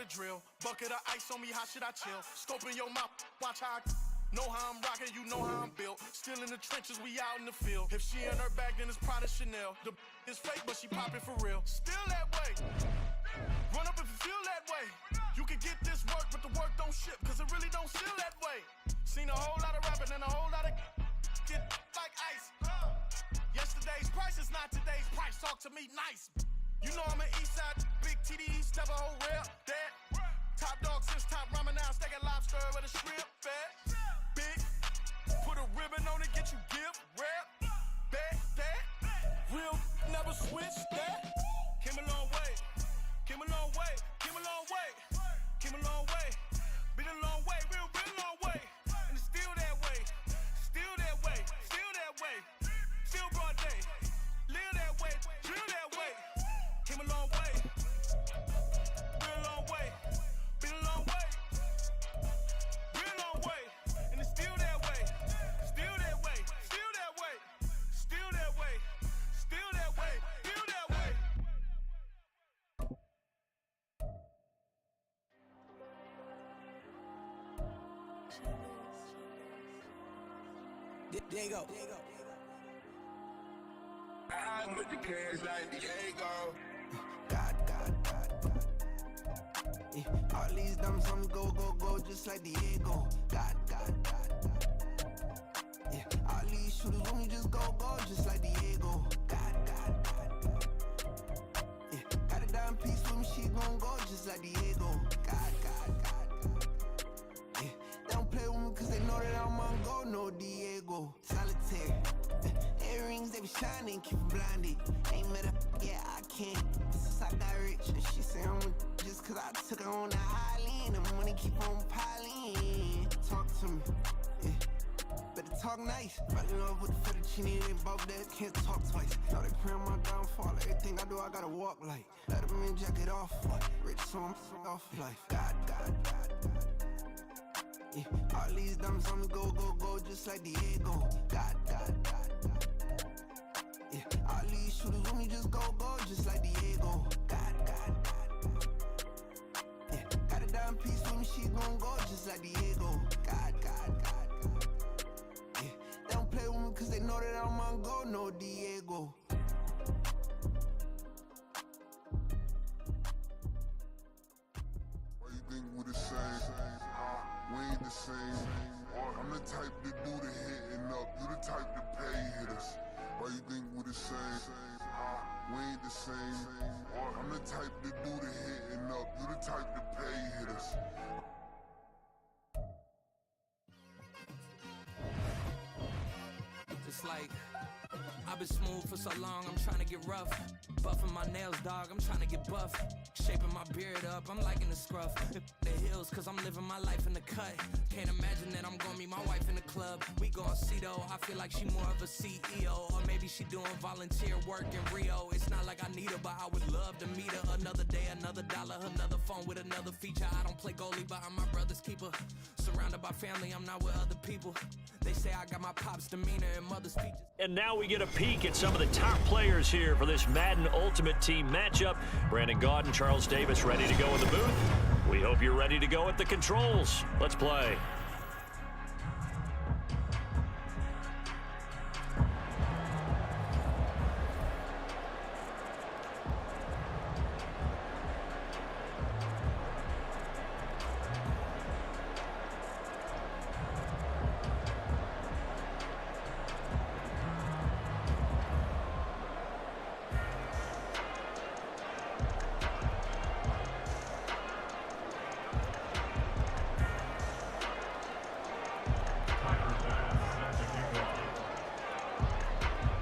the drill. Bucket of ice on me, how should I chill? Scope in your mouth, watch how I know how I'm rocking, you know how I'm built. Still in the trenches, we out in the field. If she in her bag, then it's Prada Chanel. The is fake, but she poppin' for real. Still that way. Run up if you feel that way. You can get this work, but the work don't ship, cause it really don't feel that way. Seen a whole lot of rapping and a whole lot of get like ice. Yesterday's price is not today's price. Talk to me nice. You know I'm an east side, big TDs, never hold real. That top dog since top ramen now, steak and lobster with a shrimp fat. Big, put a ribbon on it, get you gift, rap, back that. Real, never switch that. Came a long way, came a long way, came a long way, came a long way. Been a long way, real long way. And it's still that way, still that way, still that way. Still broad day, live that way, drill that way. Came a long way, real long way. Been a long way, real long way. And it's still that way, still that way, still that way, still that way, still that way, still that way. There you go. I'm with the cash like Diego. God. Yeah, all these dumps on me go, just like Diego. God. Yeah, all these shooters on me just go, just like Diego. God. Yeah, got a dime piece with me, she gon' go just like Diego. God. Yeah, they don't play with me cause they know that I'm on go, no Diego. Solitaire. Earrings, they be shining, keep blinded. Ain't met up, yeah, I can't. Since I got rich, and she say I'm just cause I took her on the island. And money keep on piling. Talk to me, yeah. Better talk nice. Fell in love with the fettuccine, they both dead, can't talk twice. Now they pray on my downfall, everything I do, I gotta walk like. Let them in, jacket off, rich, so I'm off life. God. Yeah, all these dumps on me go, just like Diego. God. Yeah, all these shooters with me just go, just like Diego. God. Yeah, got a dime piece with me, she gon' go just like Diego. God. Yeah, they don't play with me cause they know that I'm on go, no Diego. Why you think we the same? We ain't the same. I'm the type to do the hitting up, you the type to pay hitters. Why you think we the same? We ain't the same. I'm the type to do the hitting up, you the type to pay hitters. It's like I've been smooth for so long, I'm trying to get rough. Buffing my nails, dog, I'm trying to get buff. Shaping my beard up, I'm liking the scruff. The hills, cause I'm living my life in the cut. Can't imagine that I'm gonna meet my wife in the club. We gon' see though, I feel like she more of a CEO. Or maybe she doing volunteer work in Rio. It's not like I need her, but I would love to meet her. Another day, another dollar, another phone with another feature. I don't play goalie, but I'm my brother's keeper. Surrounded by family, I'm not with other people. They say I got my pop's demeanor and mother's features. And now we get a peek at some of the top players here for this Madden Ultimate Team matchup. Brandon Gaudin, Charles Davis ready to go in the booth. We hope you're ready to go at the controls. Let's play.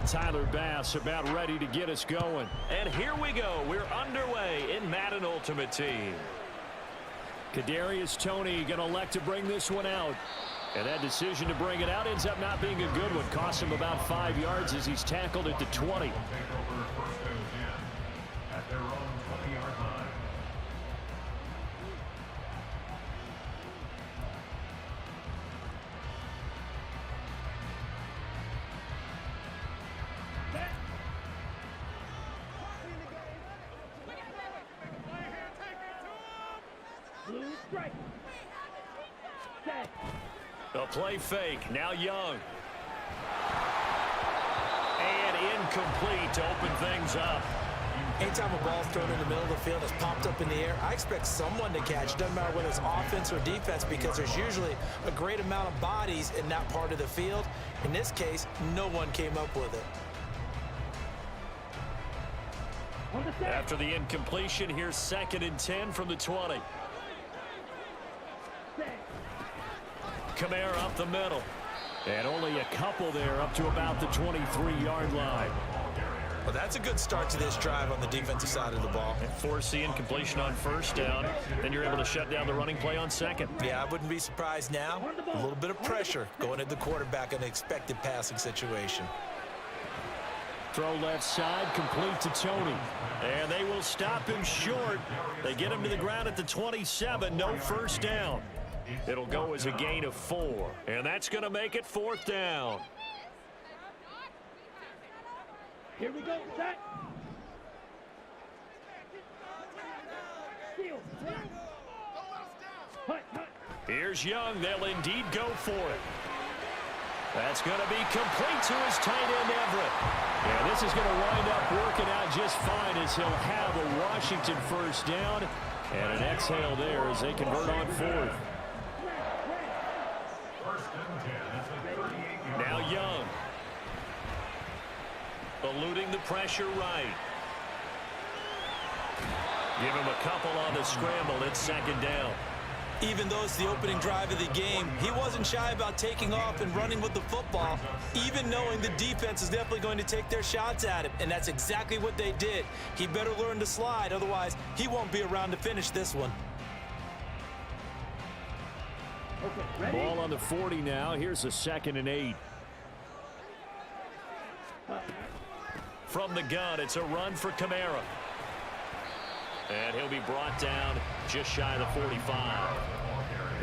Tyler Bass about ready to get us going. And here we go. We're underway in Madden Ultimate Team. Kadarius Toney going to elect to bring this one out. And that decision to bring it out ends up not being a good one. Cost him about 5 yards as he's tackled at the 20. Take over first and 10 at their own 20-yard line. Strike. Set. A play fake. Now Young. And incomplete to open things up. Anytime a ball's thrown in the middle of the field, it's popped up in the air, I expect someone to catch. Doesn't matter whether it's offense or defense, because there's usually a great amount of bodies in that part of the field. In this case, no one came up with it. After the incompletion, here's 2nd and 10 from the 20. Kamara up the middle. And only a couple there up to about the 23-yard line. Well, that's a good start to this drive on the defensive side of the ball. And force the incompletion on 1st down. Then you're able to shut down the running play on 2nd. Yeah, I wouldn't be surprised now. A little bit of pressure going at the quarterback in an expected passing situation. Throw left side, complete to Tony. And they will stop him short. They get him to the ground at the 27. No first down. It'll go as a gain of 4. And that's going to make it 4th down. Here we go, set. Steal. Hut, hut. Here's Young. They'll indeed go for it. That's going to be complete to his tight end, Everett. And this is going to wind up working out just fine as he'll have a Washington first down. And an exhale there as they convert on 4th. Now Young. Eluding the pressure right. Give him a couple on the scramble. It's 2nd down. Even though it's the opening drive of the game, he wasn't shy about taking off and running with the football, even knowing the defense is definitely going to take their shots at him. And that's exactly what they did. He better learn to slide, otherwise he won't be around to finish this one. Okay, Ball on the 40 now. Here's a 2nd and 8. From the gun, it's a run for Kamara. And he'll be brought down just shy of the 45.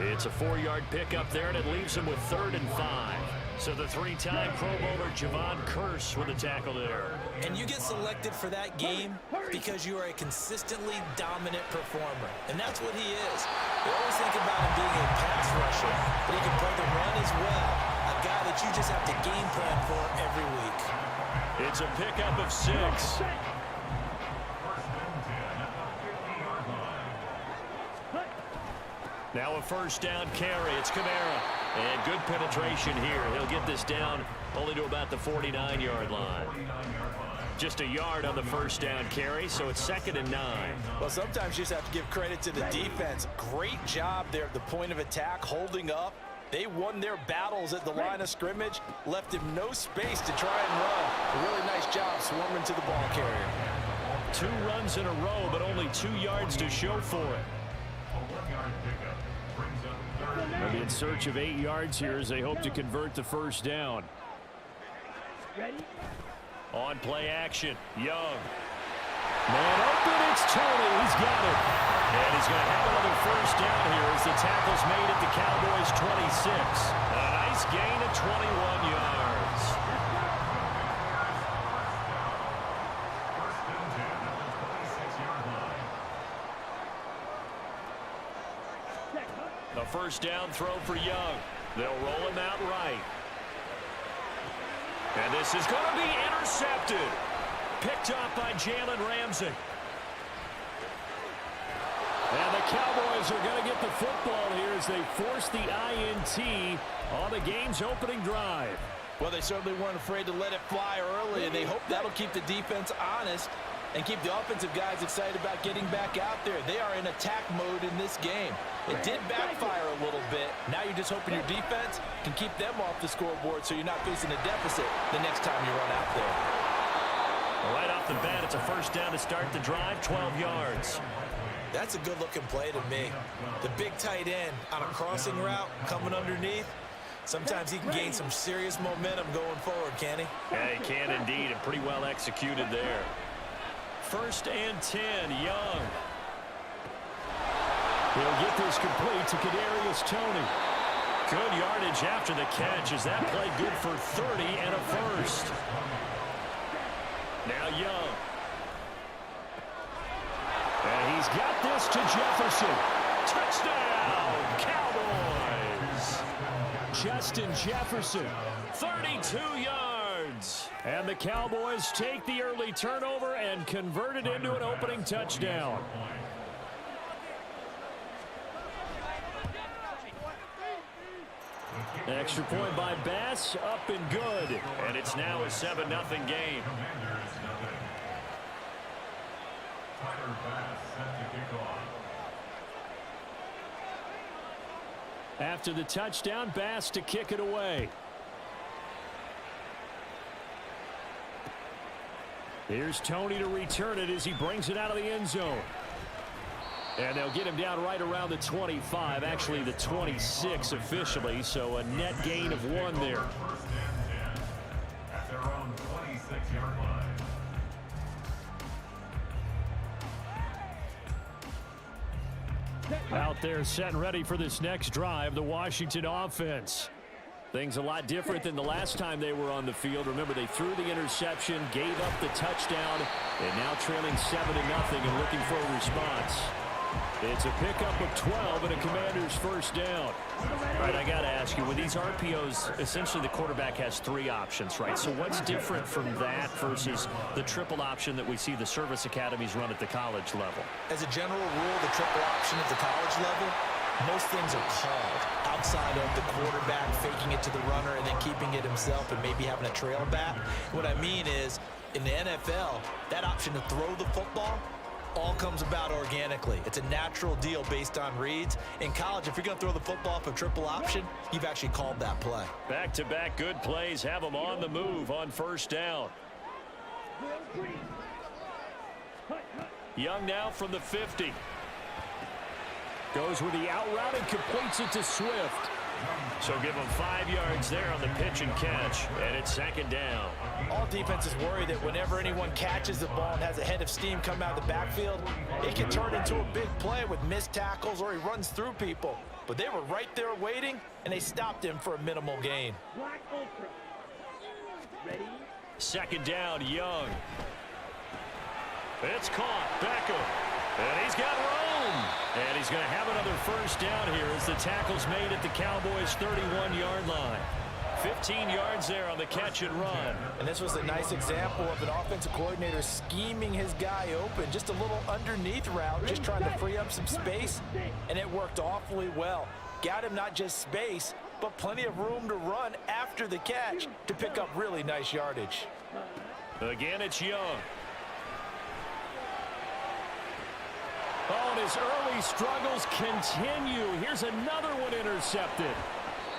It's a 4-yard pickup there, and it leaves him with 3rd and 5. So the 3-time Pro Bowler Javon Curse with a tackle there. And you get selected for that game because you are a consistently dominant performer. And that's what he is. They always think about him being a pass rusher, but he can play the run as well. A guy that you just have to game plan for every week. It's a pickup of 6. Now a first down carry. It's Kamara. And good penetration here. He'll get this down only to about the 49-yard line. Just a yard on the first down carry, so it's 2nd and 9. Well, sometimes you just have to give credit to the defense. Great job there at the point of attack, holding up. They won their battles at the line of scrimmage, left him no space to try and run. A really nice job swarming to the ball carrier. 2 runs in a row, but only 2 yards to show for it. They'll be in search of 8 yards here as they hope to convert the first down. Ready? On play action, Young. Man open, it's Tony. He's got it. And he's going to have another first down here as the tackle's made at the Cowboys' 26. A nice gain of 21 yards. A first down throw for Young. They'll roll him out right. And this is going to be intercepted. Picked up by Jalen Ramsey. And the Cowboys are going to get the football here as they force the INT on the game's opening drive. Well, they certainly weren't afraid to let it fly early, and they hope that'll keep the defense honest and keep the offensive guys excited about getting back out there. They are in attack mode in this game. It did backfire a little bit. Now you're just hoping your defense can keep them off the scoreboard so you're not facing a deficit the next time you run out there. Right off the bat, it's a first down to start the drive, 12 yards. That's a good-looking play to me. The big tight end on a crossing route coming underneath. Sometimes he can gain some serious momentum going forward, can't he? Yeah, he can indeed, and pretty well executed there. 1st and 10, Young. He'll get this complete to Kadarius Toney. Good yardage after the catch as that play good for 30 and a first. Now Young. And he's got this to Jefferson. Touchdown, Cowboys! Justin Jefferson, 32 yards. And the Cowboys take the early turnover and convert it into an opening touchdown. Extra point by Bass, up and good. And it's now a 7-0 game. After the touchdown, Bass to kick it away. Here's Tony to return it as he brings it out of the end zone. And they'll get him down right around the 25, actually the 26 officially, so a net gain of 1 there. At their own 26-yard line. Out there set and ready for this next drive, the Washington offense. Things a lot different than the last time they were on the field. Remember, they threw the interception, gave up the touchdown, and now trailing 7-0 and looking for a response. It's a pickup of 12 and a Commander's first down. All right, I got to ask you, with these RPOs, essentially the quarterback has 3 options, right? So what's different from that versus the triple option that we see the service academies run at the college level? As a general rule, the triple option at the college level, most things are called outside of the quarterback faking it to the runner and then keeping it himself and maybe having a trail back. What I mean is, in the NFL, that option to throw the football all comes about organically. It's a natural deal based on reads. In college, if you're going to throw the football for triple option, you've actually called that play. Back-to-back good plays have them on the move on first down. Young now from the 50. Goes with the out route and completes it to Swift. So give him 5 yards there on the pitch and catch, and it's 2nd down. All defenses worry that whenever anyone catches the ball and has a head of steam come out of the backfield, it can turn into a big play with missed tackles or he runs through people. But they were right there waiting, and they stopped him for a minimal gain. Black Ultra. Ready? 2nd down, Young. It's caught. Beckham. And he's got room. And he's going to have another first down here as the tackle's made at the Cowboys' 31-yard line. 15 yards there on the catch and run. And this was a nice example of an offensive coordinator scheming his guy open. Just a little underneath route, just trying to free up some space. And it worked awfully well. Got him not just space, but plenty of room to run after the catch to pick up really nice yardage. Again, it's Young. Oh, and his early struggles continue. Here's another one intercepted.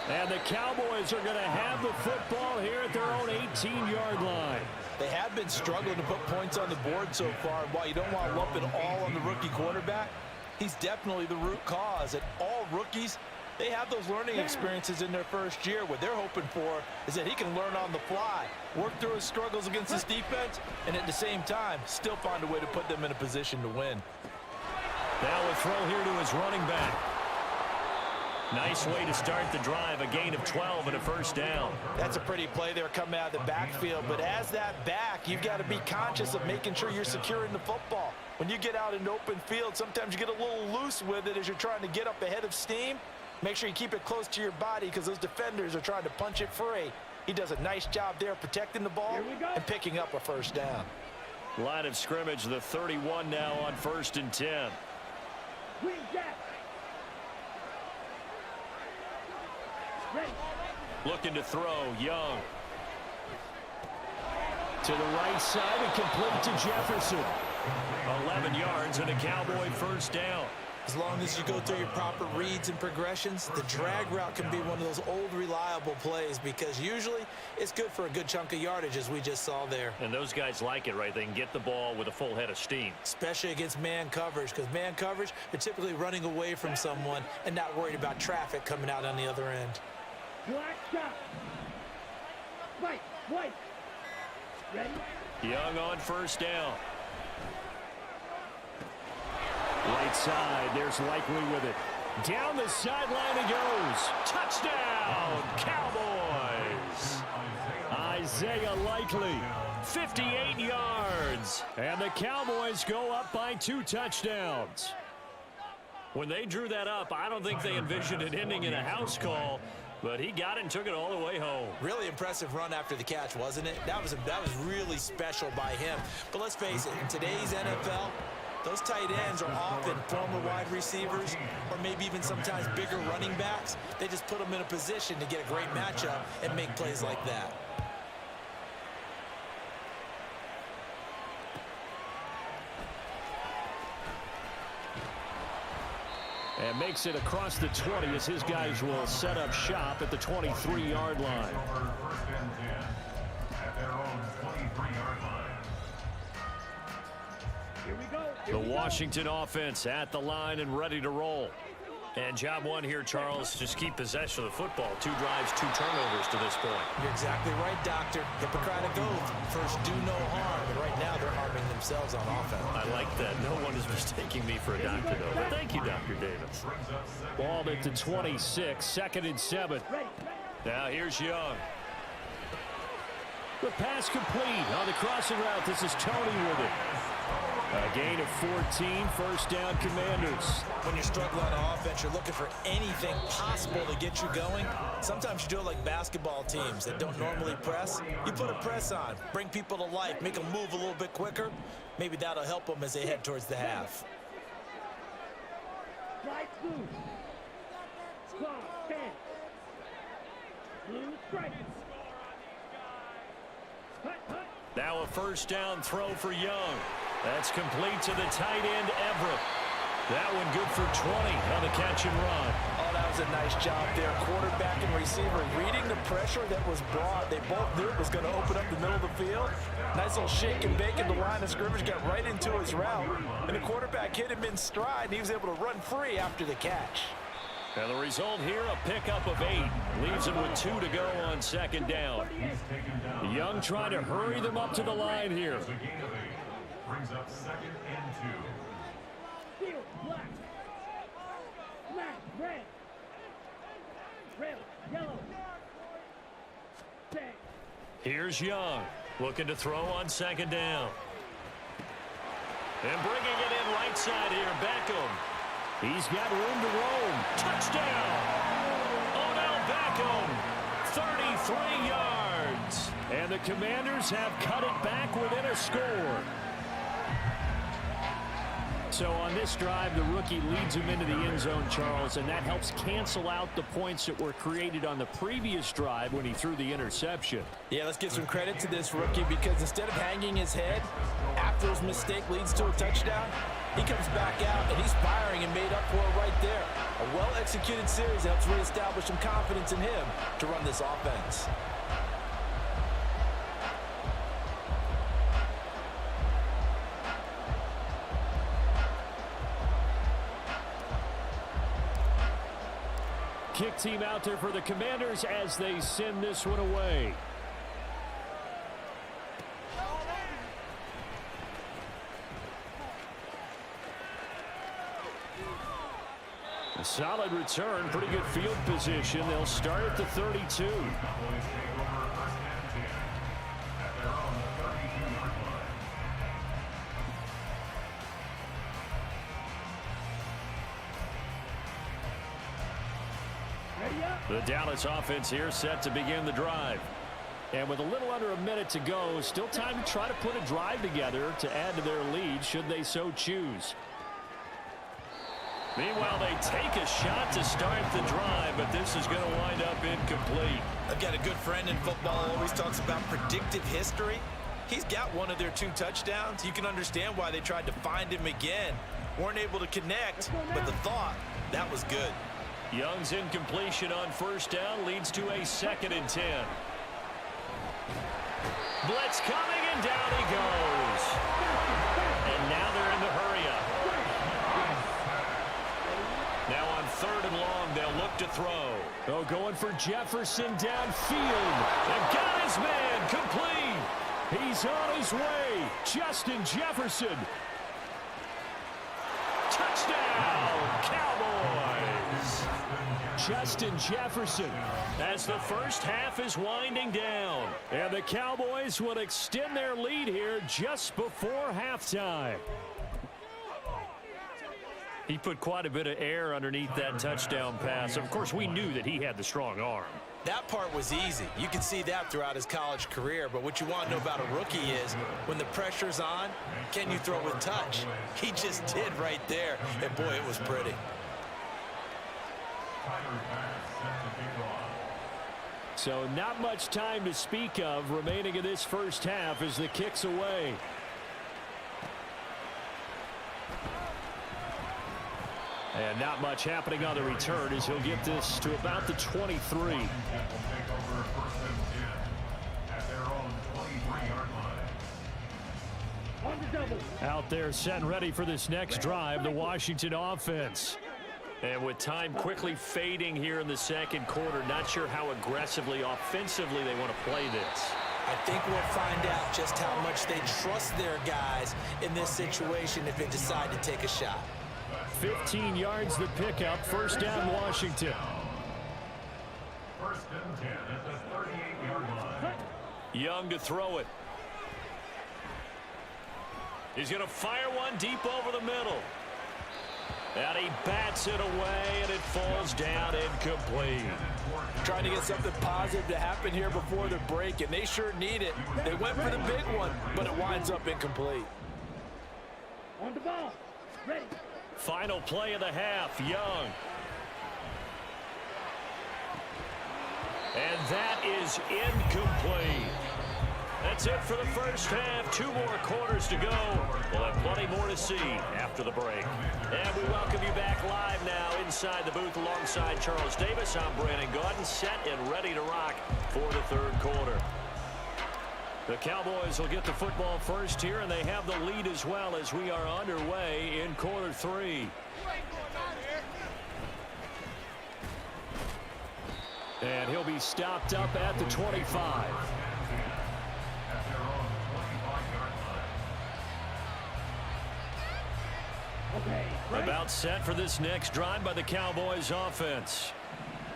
And the Cowboys are going to have the football here at their own 18-yard line. They have been struggling to put points on the board so far. And while you don't want to lump it all on the rookie quarterback, he's definitely the root cause. And all rookies, they have those learning experiences in their first year. What they're hoping for is that he can learn on the fly, work through his struggles against this defense, and at the same time, still find a way to put them in a position to win. Now a throw here to his running back. Nice way to start the drive, a gain of 12 and a first down. That's a pretty play there coming out of the backfield, but as that back, you've got to be conscious of making sure you're securing the football. When you get out in open field, sometimes you get a little loose with it as you're trying to get up ahead of steam. Make sure you keep it close to your body because those defenders are trying to punch it free. He does a nice job there protecting the ball and picking up a first down. Line of scrimmage, the 31 now on 1st and 10. Looking to throw, Young. To the right side and complete to Jefferson. 11 yards and a Cowboy first down. As long as you go through your proper reads and progressions, the drag route can be one of those old reliable plays because usually it's good for a good chunk of yardage as we just saw there. And those guys like it, right? They can get the ball with a full head of steam. Especially against man coverage because man coverage, they're typically running away from someone and not worried about traffic coming out on the other end. Black shot. White. Ready? Young on first down. Right side, there's Likely with it. Down the sideline he goes. Touchdown, Cowboys. Isaiah Likely, 58 yards. And the Cowboys go up by 2 touchdowns. When they drew that up, I don't think they envisioned it ending in a house call, but he got it and took it all the way home. Really impressive run after the catch, wasn't it? That was really special by him. But let's face it, in today's NFL, those tight ends are often former wide receivers or maybe even sometimes bigger running backs. They just put them in a position to get a great matchup and make plays like that. And makes it across the 20 as his guys will set up shop at the 23-yard line. First and 10 at their own 23-yard line. Here we go. The Washington offense at the line and ready to roll. And job one here, Charles, just keep possession of the football. 2 drives, 2 turnovers to this point. You're exactly right, Doctor. Hippocratic oath. First, do no harm. And right now, they're harming themselves on offense. I like that. No one is mistaking me for a doctor, though. But thank you, Dr. Davis. Ball at the 26, 2nd and 7. Now here's Young. The pass complete on the crossing route. This is Tony with it. A gain of 14, first down, Commanders. When you're struggling on offense, you're looking for anything possible to get you going. Sometimes you do it like basketball teams that don't normally press. You put a press on, bring people to life, make them move a little bit quicker. Maybe that'll help them as they head towards the half. Strike blue. Claw, 10. Blue strike. Hut, hut. Now a first down throw for Young. That's complete to the tight end, Everett. That one good for 20 on the catch and run. Oh, that was a nice job there. Quarterback and receiver reading the pressure that was brought. They both knew it was going to open up the middle of the field. Nice little shake and bake in the line of scrimmage, got right into his route. And the quarterback hit him in stride, and he was able to run free after the catch. And the result here, a pickup of 8. Leaves him with 2 to go on 2nd down. Young trying to hurry them up to the line here. Brings up 2nd and 2. Steel, black. Black, red. Red, yellow. Tag. Here's Young, looking to throw on 2nd down. And bringing it in right side here, Beckham. He's got room to roam. Touchdown! Odell Beckham, 33 yards. And the Commanders have cut it back within a score. So on this drive, the rookie leads him into the end zone, Charles, and that helps cancel out the points that were created on the previous drive when he threw the interception. Yeah, let's give some credit to this rookie because instead of hanging his head after his mistake leads to a touchdown, he comes back out and he's firing and made up for it right there. A well-executed series helps reestablish some confidence in him to run this offense. Kick team out there for the Commanders as they send this one away. A solid return, pretty good field position. They'll start at the 32. The Dallas offense here set to begin the drive. And with a little under a minute to go, still time to try to put a drive together to add to their lead should they so choose. Meanwhile, they take a shot to start the drive, but this is going to wind up incomplete. I've got a good friend in football, always talks about predictive history. He's got one of their 2 touchdowns. You can understand why they tried to find him again. Weren't able to connect, but the thought, that was good. Young's incompletion on first down leads to a 2nd and 10. Blitz coming, and down he goes. And now they're in the hurry-up. Now on 3rd and long, they'll look to throw. Oh, going for Jefferson downfield. And got his man complete. He's on his way. Justin Jefferson. Touchdown, Cowboys. Justin Jefferson as the first half is winding down. And the Cowboys will extend their lead here just before halftime. He put quite a bit of air underneath that touchdown pass. Of course, we knew that he had the strong arm. That part was easy. You can see that throughout his college career. But what you want to know about a rookie is when the pressure's on, can you throw with touch? He just did right there. And, boy, it was pretty. So not much time to speak of remaining in this first half as the kick's away. And not much happening on the return as he'll get this to about the 23. Out there set and ready for this next drive, the Washington offense. And with time quickly fading here in the second quarter, not sure how aggressively, offensively they want to play this. I think we'll find out just how much they trust their guys in this situation if they decide to take a shot. 15 yards the pickup, first down Washington. First and 10 at the 38-yard line. Young to throw it. He's going to fire one deep over the middle. And he bats it away, and it falls down incomplete. Trying to get something positive to happen here before the break, and they sure need it. They went for the big one, but it winds up incomplete. On the ball. Ready. Final play of the half, Young. And that is incomplete. That's it for the first half. 2 more quarters to go. We'll have plenty more to see after the break. And we welcome you back live now inside the booth alongside Charles Davis. I'm Brandon Gaudin, set and ready to rock for the third quarter. The Cowboys will get the football first here, and they have the lead as well as we are underway in quarter 3. And he'll be stopped up at the 25. About set for this next drive by the Cowboys offense.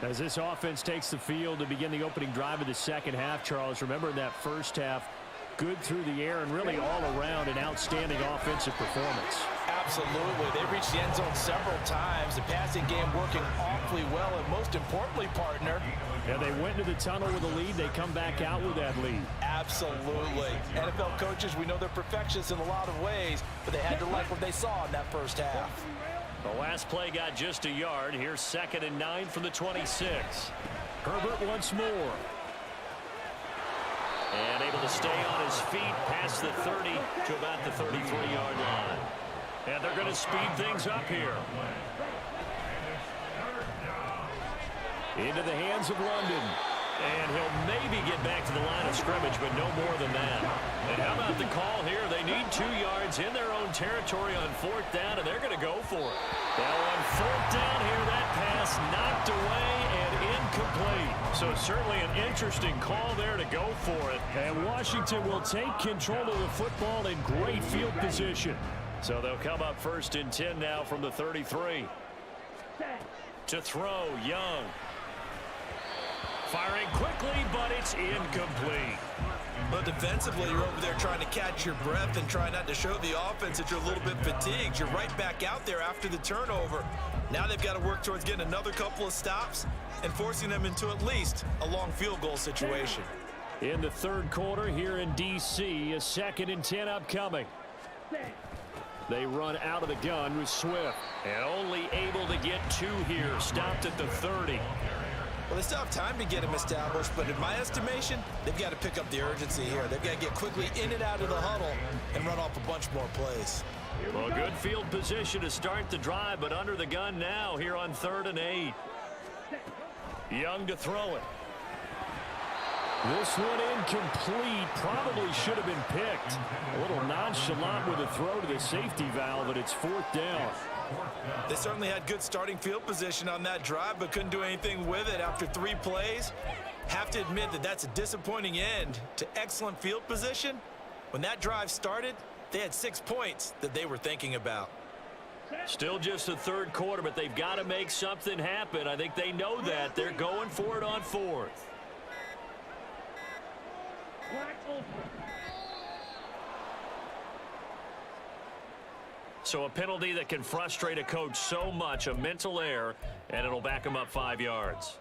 As this offense takes the field to begin the opening drive of the second half, Charles, remember in that first half, good through the air and really all around an outstanding offensive performance. Absolutely. They reached the end zone several times. The passing game working awfully well, and most importantly, partner. Yeah, they went into the tunnel with a lead. They come back out with that lead. Absolutely. NFL coaches, we know they're perfectionists in a lot of ways, but they had to like what they saw in that first half. The last play got just a yard. Here's 2nd and 9 from the 26. Herbert once more. And able to stay on his feet past the 30 to about the 33-yard line. And they're going to speed things up here. Into the hands of London. And he'll maybe get back to the line of scrimmage, but no more than that. And how about the call here? They need 2 yards in their own territory on 4th down, and they're going to go for it. Now on 4th down here, that pass knocked away and incomplete. So certainly an interesting call there to go for it. And Washington will take control of the football in great field position. So they'll come up 1st and 10 now from the 33. To throw, Young. Firing quickly, but it's incomplete. But defensively, you're over there trying to catch your breath and try not to show the offense that you're a little bit fatigued. You're right back out there after the turnover. Now they've got to work towards getting another couple of stops and forcing them into at least a long field goal situation. In the third quarter here in D.C., a 2nd and 10 upcoming. They run out of the gun with Swift. And only able to get 2 here. Stopped at the 30. Well, they still have time to get him established, but in my estimation, they've got to pick up the urgency here. They've got to get quickly in and out of the huddle and run off a bunch more plays. Well, good field position to start the drive, but under the gun now here on 3rd and 8. Young to throw it. This one incomplete. Probably should have been picked. A little nonchalant with a throw to the safety valve, and it's 4th down. They certainly had good starting field position on that drive, but couldn't do anything with it after 3 plays. Have to admit that that's a disappointing end to excellent field position. When that drive started, they had 6 points that they were thinking about. Still just the third quarter, but they've got to make something happen. I think they know that. They're going for it on 4th. So a penalty that can frustrate a coach so much, a mental error, and it'll back him up 5 yards.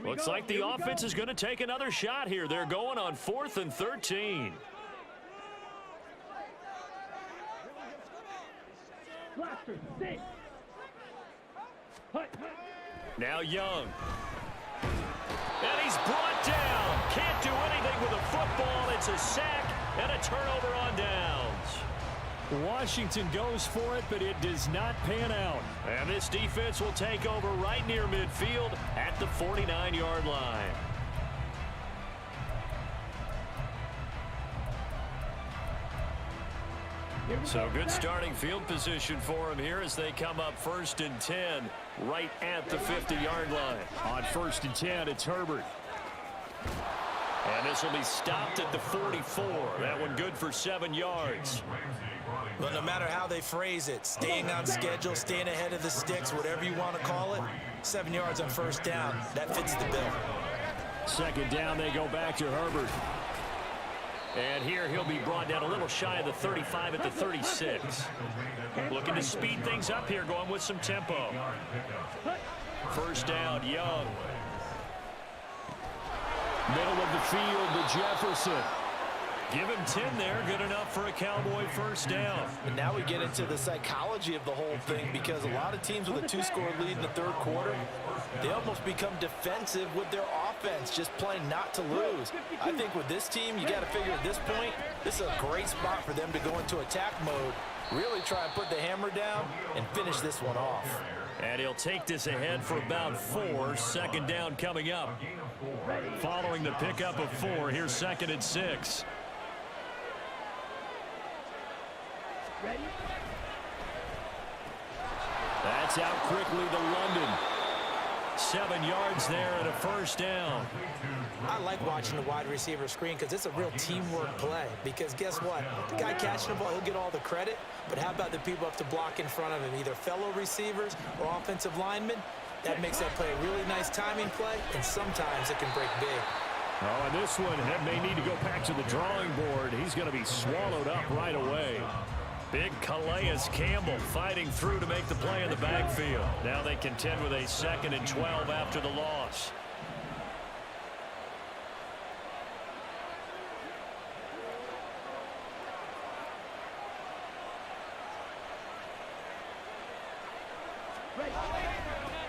Looks like the offense is going to take another shot here. They're going on 4th and 13. Now Young. And he's brought down. Can't do anything with a football. It's a sack and a turnover on downs. Washington goes for it, but it does not pan out. And this defense will take over right near midfield at the 49-yard line. So good starting field position for him here as they come up 1st and 10 right at the 50-yard line. On 1st and 10, it's Herbert. And this will be stopped at the 44. That one good for 7 yards. But no matter how they phrase it, staying on schedule, staying ahead of the sticks, whatever you want to call it, 7 yards on 1st down, that fits the bill. 2nd down, they go back to Herbert. And here he'll be brought down a little shy of the 35 at the 36. Looking to speed things up here, going with some tempo. 1st down, Young. Middle of the field to Jefferson. Give him 10 there, good enough for a Cowboy 1st down. And now we get into the psychology of the whole thing, because a lot of teams with a 2-score lead in the 3rd quarter, they almost become defensive with their offense, just playing not to lose. I think with this team, you got to figure at this point, this is a great spot for them to go into attack mode, really try and put the hammer down and finish this one off. And he'll take this ahead for about 4. 2nd down coming up. Following the pickup of 4, here's 2nd and 6. That's out quickly to London. 7 yards there and a 1st down. I like watching the wide receiver screen because it's a real teamwork play. Because guess what? The guy catching the ball, he'll get all the credit. But how about the people up to block in front of him, either fellow receivers or offensive linemen? That makes that play a really nice timing play, and sometimes it can break big. Oh, and this one may need to go back to the drawing board. He's going to be swallowed up right away. Big Calais Campbell fighting through to make the play in the backfield. Now they contend with a 2nd and 12 after the loss.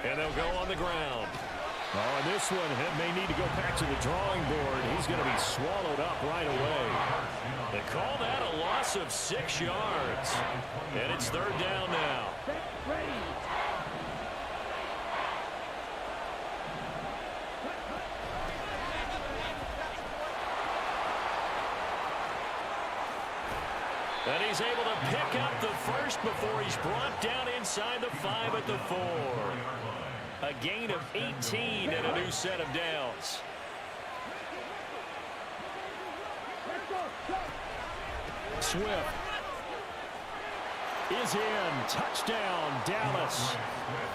And they'll go on the ground. Oh, and this one may need to go back to the drawing board. He's going to be swallowed up right away. They call that a loss of 6 yards. And it's 3rd down now. And he's able to pick up the 1st before he's brought down inside the 5 at the 4. A gain of 18 and a new set of downs. Swift is in. Touchdown, Dallas.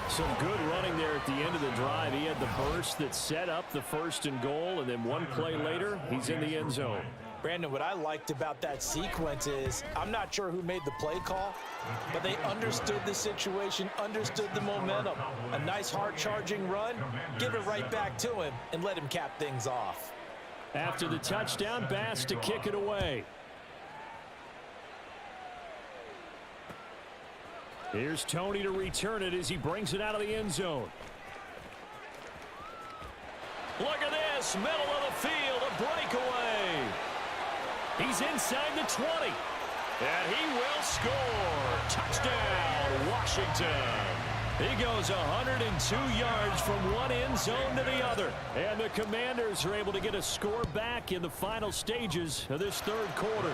Some good running there at the end of the drive. He had the burst that set up the 1st and goal, and then one play later, he's in the end zone. Brandon, what I liked about that sequence is, I'm not sure who made the play call, but they understood the situation, understood the momentum. A nice hard-charging run, give it right back to him, and let him cap things off. After the touchdown, Bass to kick it away. Here's Tony to return it as he brings it out of the end zone. Look at this, middle of the field, a breakaway. He's inside the 20. And he will score. Touchdown, Washington. He goes 102 yards from one end zone to the other. And the Commanders are able to get a score back in the final stages of this 3rd quarter.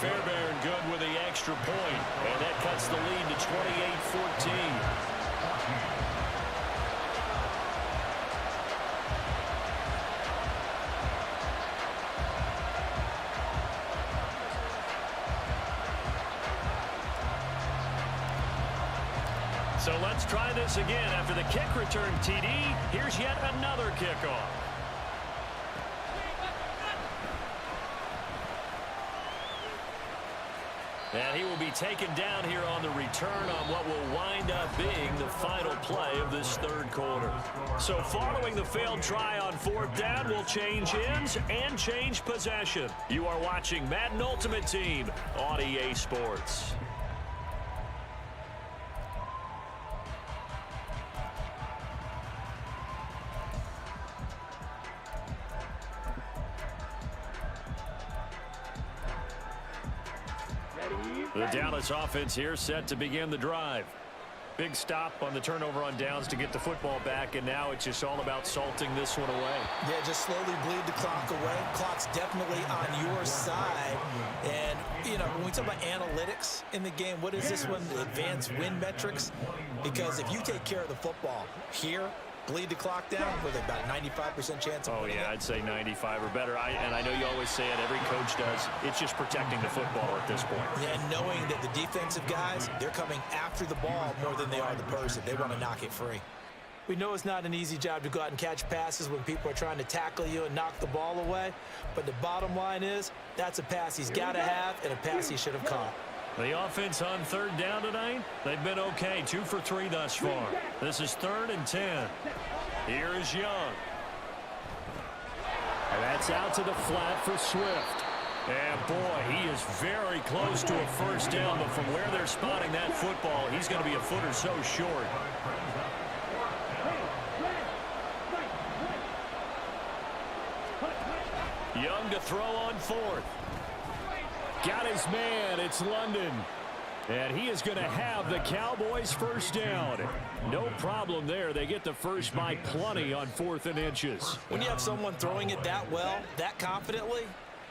Fairbairn good with the extra point. And that cuts the lead to 28-14. So let's try this again. After the kick return TD, here's yet another kickoff. And he will be taken down here on the return on what will wind up being the final play of this third quarter. So following the failed try on fourth down, we'll change ends and change possession. You are watching Madden Ultimate Team on EA Sports. The Dallas offense here set to begin the drive. Big stop on the turnover on downs to get the football back, and now it's just all about salting this one away. Yeah, just slowly bleed the clock away. Clock's definitely on your side. And, you know, when we talk about analytics in the game, what is this one? The advanced win metrics? Because if you take care of the football here, bleed the clock down with about 95% chance of winning. Yeah, I'd say 95 or better. And I know you always say it, every coach does. It's just protecting the football at this point. Yeah, and knowing that the defensive guys, they're coming after the ball more than they are the person. They want to knock it free. We know it's not an easy job to go out and catch passes when people are trying to tackle you and knock the ball away. But the bottom line is, that's a pass he's got to have and a pass he should have caught. The offense on third down tonight, they've been okay. 2 for 3 thus far. This is 3rd and 10. Here is Young. And that's out to the flat for Swift. And, boy, he is very close to a first down, but from where they're spotting that football, he's going to be a foot or so short. Young to throw on 4th. Got his man. It's London. And he is going to have the Cowboys first down. No problem there. They get the first by plenty on 4th and inches. When you have someone throwing it that well, that confidently,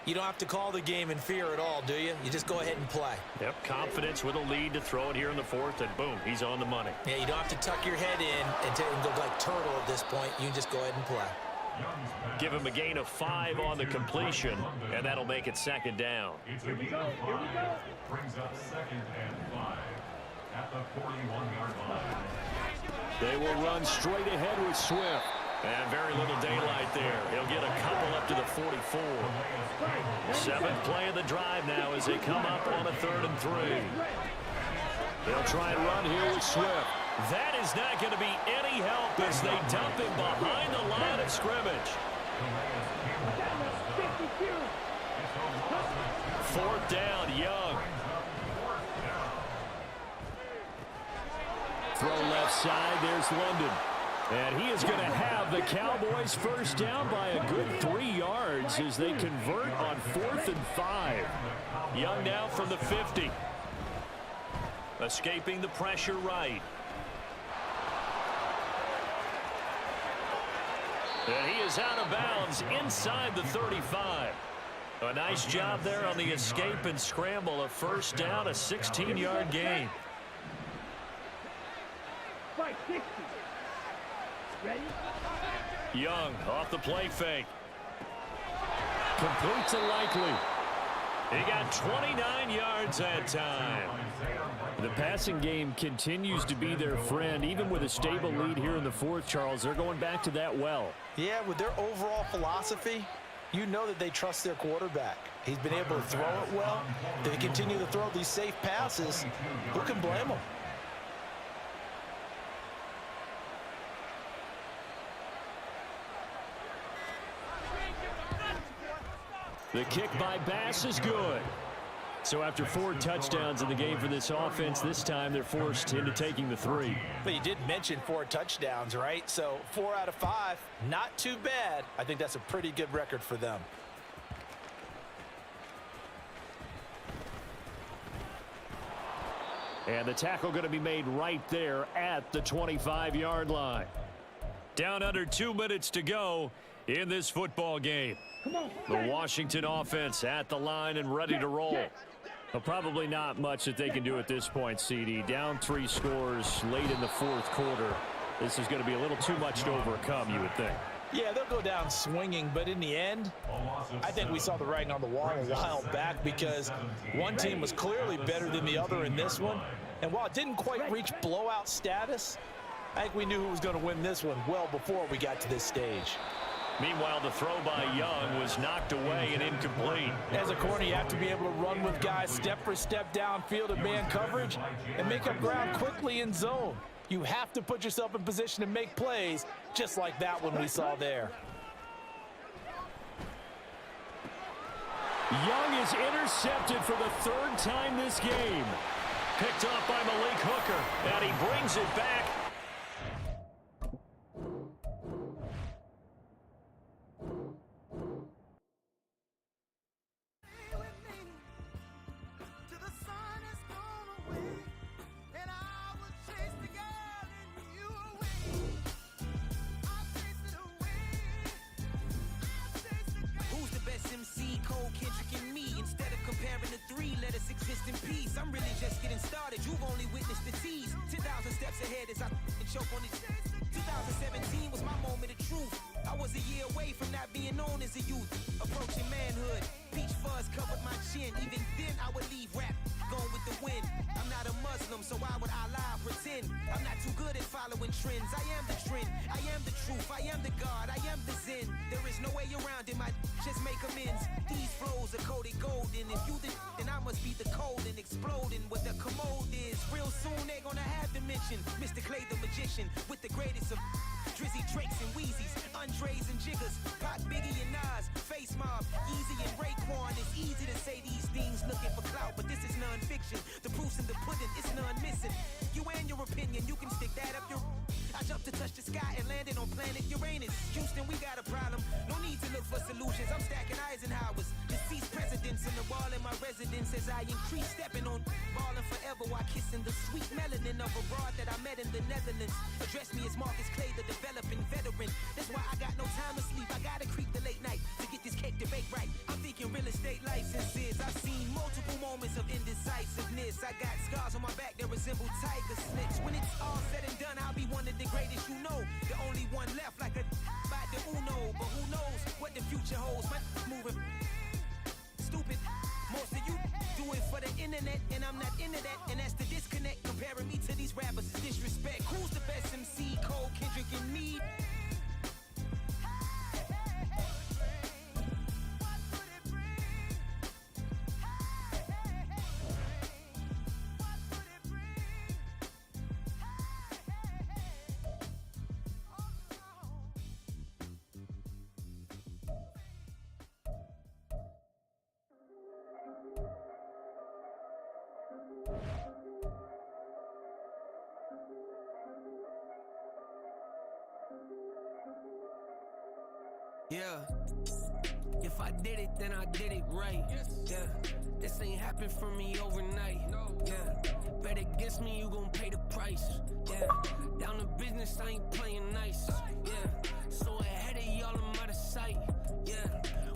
you don't have to call the game in fear at all, do you? You just go ahead and play. Yep, confidence with a lead to throw it here in the 4th, and boom, he's on the money. Yeah, you don't have to tuck your head in and go like turtle at this point. You can just go ahead and play. Give him a gain of 5 on the completion, and that'll make it 2nd down. Here we go. Brings up 2nd and 5 at the 41-yard line. They will run straight ahead with Swift. And very little daylight there. He'll get a couple up to the 44. 7th play of the drive now as they come up on a 3rd and 3. They'll try and run here with Swift. That is not going to be any help as they dump him behind the line of scrimmage. 4th down, Young. Throw left side, there's London. And he is going to have the Cowboys first down by a good 3 yards as they convert on 4th and 5. Young now from the 50. Escaping the pressure right. And he is out of bounds inside the 35. A nice job there on the escape and scramble. A first down, a 16-yard gain. Young off the play fake. Complete to Likely. He got 29 yards that time. The passing game continues to be their friend. Even with a stable lead here in the 4th, Charles, they're going back to that well. Yeah, with their overall philosophy, you know that they trust their quarterback. He's been able to throw it well. They continue to throw these safe passes. Who can blame them? The kick by Bass is good. So after 4 touchdowns in the game for this offense, this time they're forced into taking the 3. But you did mention 4 touchdowns, right? So 4 out of 5, not too bad. I think that's a pretty good record for them. And the tackle going to be made right there at the 25-yard line. Down under 2 minutes to go in this football game. The Washington offense at the line and ready to roll. Well, probably not much that they can do at this point, CD. Down 3 scores late in the 4th quarter. This is going to be a little too much to overcome, you would think. Yeah, they'll go down swinging, but in the end, I think we saw the writing on the wall a while back because one team was clearly better than the other in this one, And while it didn't quite reach blowout status, I think we knew who was going to win this one well before we got to this stage. Meanwhile, the throw by Young was knocked away and incomplete. As a corner, you have to be able to run with guys step for step downfield in man coverage and make up ground quickly in zone. You have to put yourself in position to make plays, just like that one we saw there. Young is intercepted for the third time this game. Picked off by Malik Hooker, and he brings it back. Exist in peace. I'm really just getting started. You've only witnessed the tease. 10,000 steps ahead as I choke on these. 2017 was my moment of truth. I was a year away from not being known as a youth. Approaching manhood. Peach fuzz covered my chin. Even then I would leave rap going with the wind. I'm not a Muslim, so why would I lie or pretend? I'm not too good at following trends. I am the trend. I am the truth. I am the God. I am the Zen. There is no way around it. Just make amends. These flows are coated golden. If you then I must be the cold and exploding what the commode is. Real soon they gonna have to mention Mr. Clay the magician with the greatest of Drizzy, Drakes, and Wheezies, Andres and Jiggers, Pac, Biggie, and Nas, Face Mob, Yeezy, and Raekwon. It's easy to say these things looking for clout, but this is non-fiction. The proof's in the pudding, it's none missing. You and your opinion, you can stick that up your... I jumped to touch the sky and landed on planet Uranus. Houston, we got a problem. No need to look for solutions. I'm stacking Eisenhowers. Deceased presidents in the wall in my residence as I increase stepping on ballin' forever while kissing the sweet melanin of a broad that I met in the Netherlands. Address me as Marcus Clay, the developing veteran. That's why I got no time to sleep. I gotta creep the late night to get this cake to bake right. I'm thinking real estate licenses. I've seen multiple moments of indecisiveness. I got scars on my back that resemble tiger slits. When it's all said and done, I'll be one of the greatest you know. The only one left like a by the Uno. But who knows what the future holds. My moving stupid. Most of you do it for the internet, and I'm not into that. And that's the disconnect. Comparing me to these rappers is disrespect. Who's the best MC? Cole, Kendrick, and me? Yeah, if I did it, then I did it right. Yeah, this ain't happened for me overnight. Yeah, bet against me, you gon' pay the price. Yeah, down to business, I ain't playing nice. Yeah, so ahead of y'all, I'm out of sight. Yeah,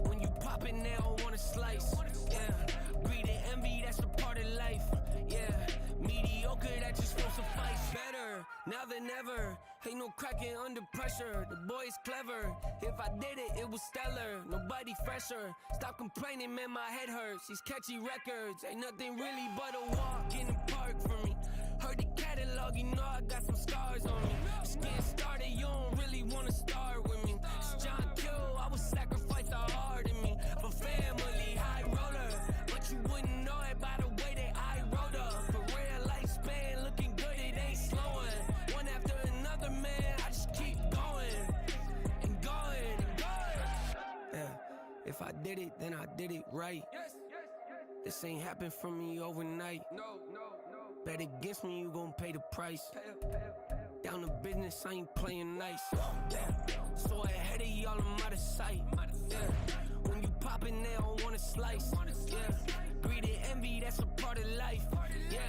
when you pop it, they don't wanna slice. Yeah, greed and envy, that's a part of life. Yeah, mediocre, that just won't suffice. Better now than ever. Ain't no cracking under pressure. The boy's clever. If I did it, it was stellar. Nobody fresher. Stop complaining, man, my head hurts. These catchy records ain't nothing really but a walk in the park for me. Heard the catalog, you know I got some scars on me. Just getting started, you don't really wanna start with me. It's John Kill, I would sacrifice the heart in me for family, high roller. But you wouldn't know it by the way that I wrote up. For real lifespan, looking good, it ain't slowing. One after another, man, I just keep going and going and going. Yeah, if I did it, then I did it right. This ain't happened for me overnight. No. Bet against me, you gon' pay the price. Down to business, I ain't playing nice. Yeah, so ahead of y'all, I'm out of sight. Yeah, when you poppin', they don't wanna slice. Yeah, greed and envy, that's a part of life. Yeah,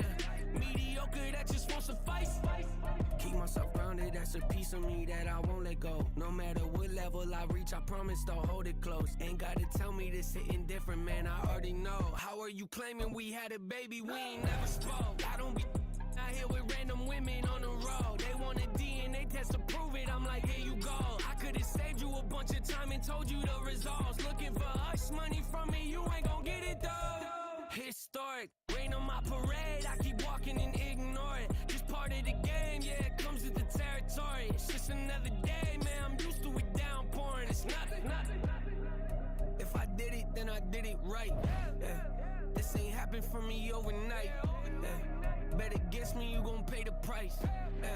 mediocre, that just won't suffice. Keep myself grounded, that's a piece of me that I won't let go. No matter what level I reach, I promise to hold it close. Ain't gotta tell me this hitting different, man, I already know. How are you claiming we had a baby, we ain't never spoke? I don't be out here with random women on the road. They want a DNA test to prove it, I'm like, here you go. I could've saved you a bunch of time and told you the results. Looking for hush money from me, you ain't gon' get it though. Historic, rain on my parade, I keep walking in ignorance. did it right. Yeah. This ain't happened for me overnight. Yeah. Bet against me, you gon' pay the price. Yeah.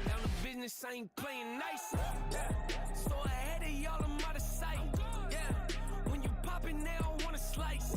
Down the business, I ain't playing nice. Yeah. So ahead of y'all, I'm out of sight. Yeah. When you poppin', they don't wanna slice.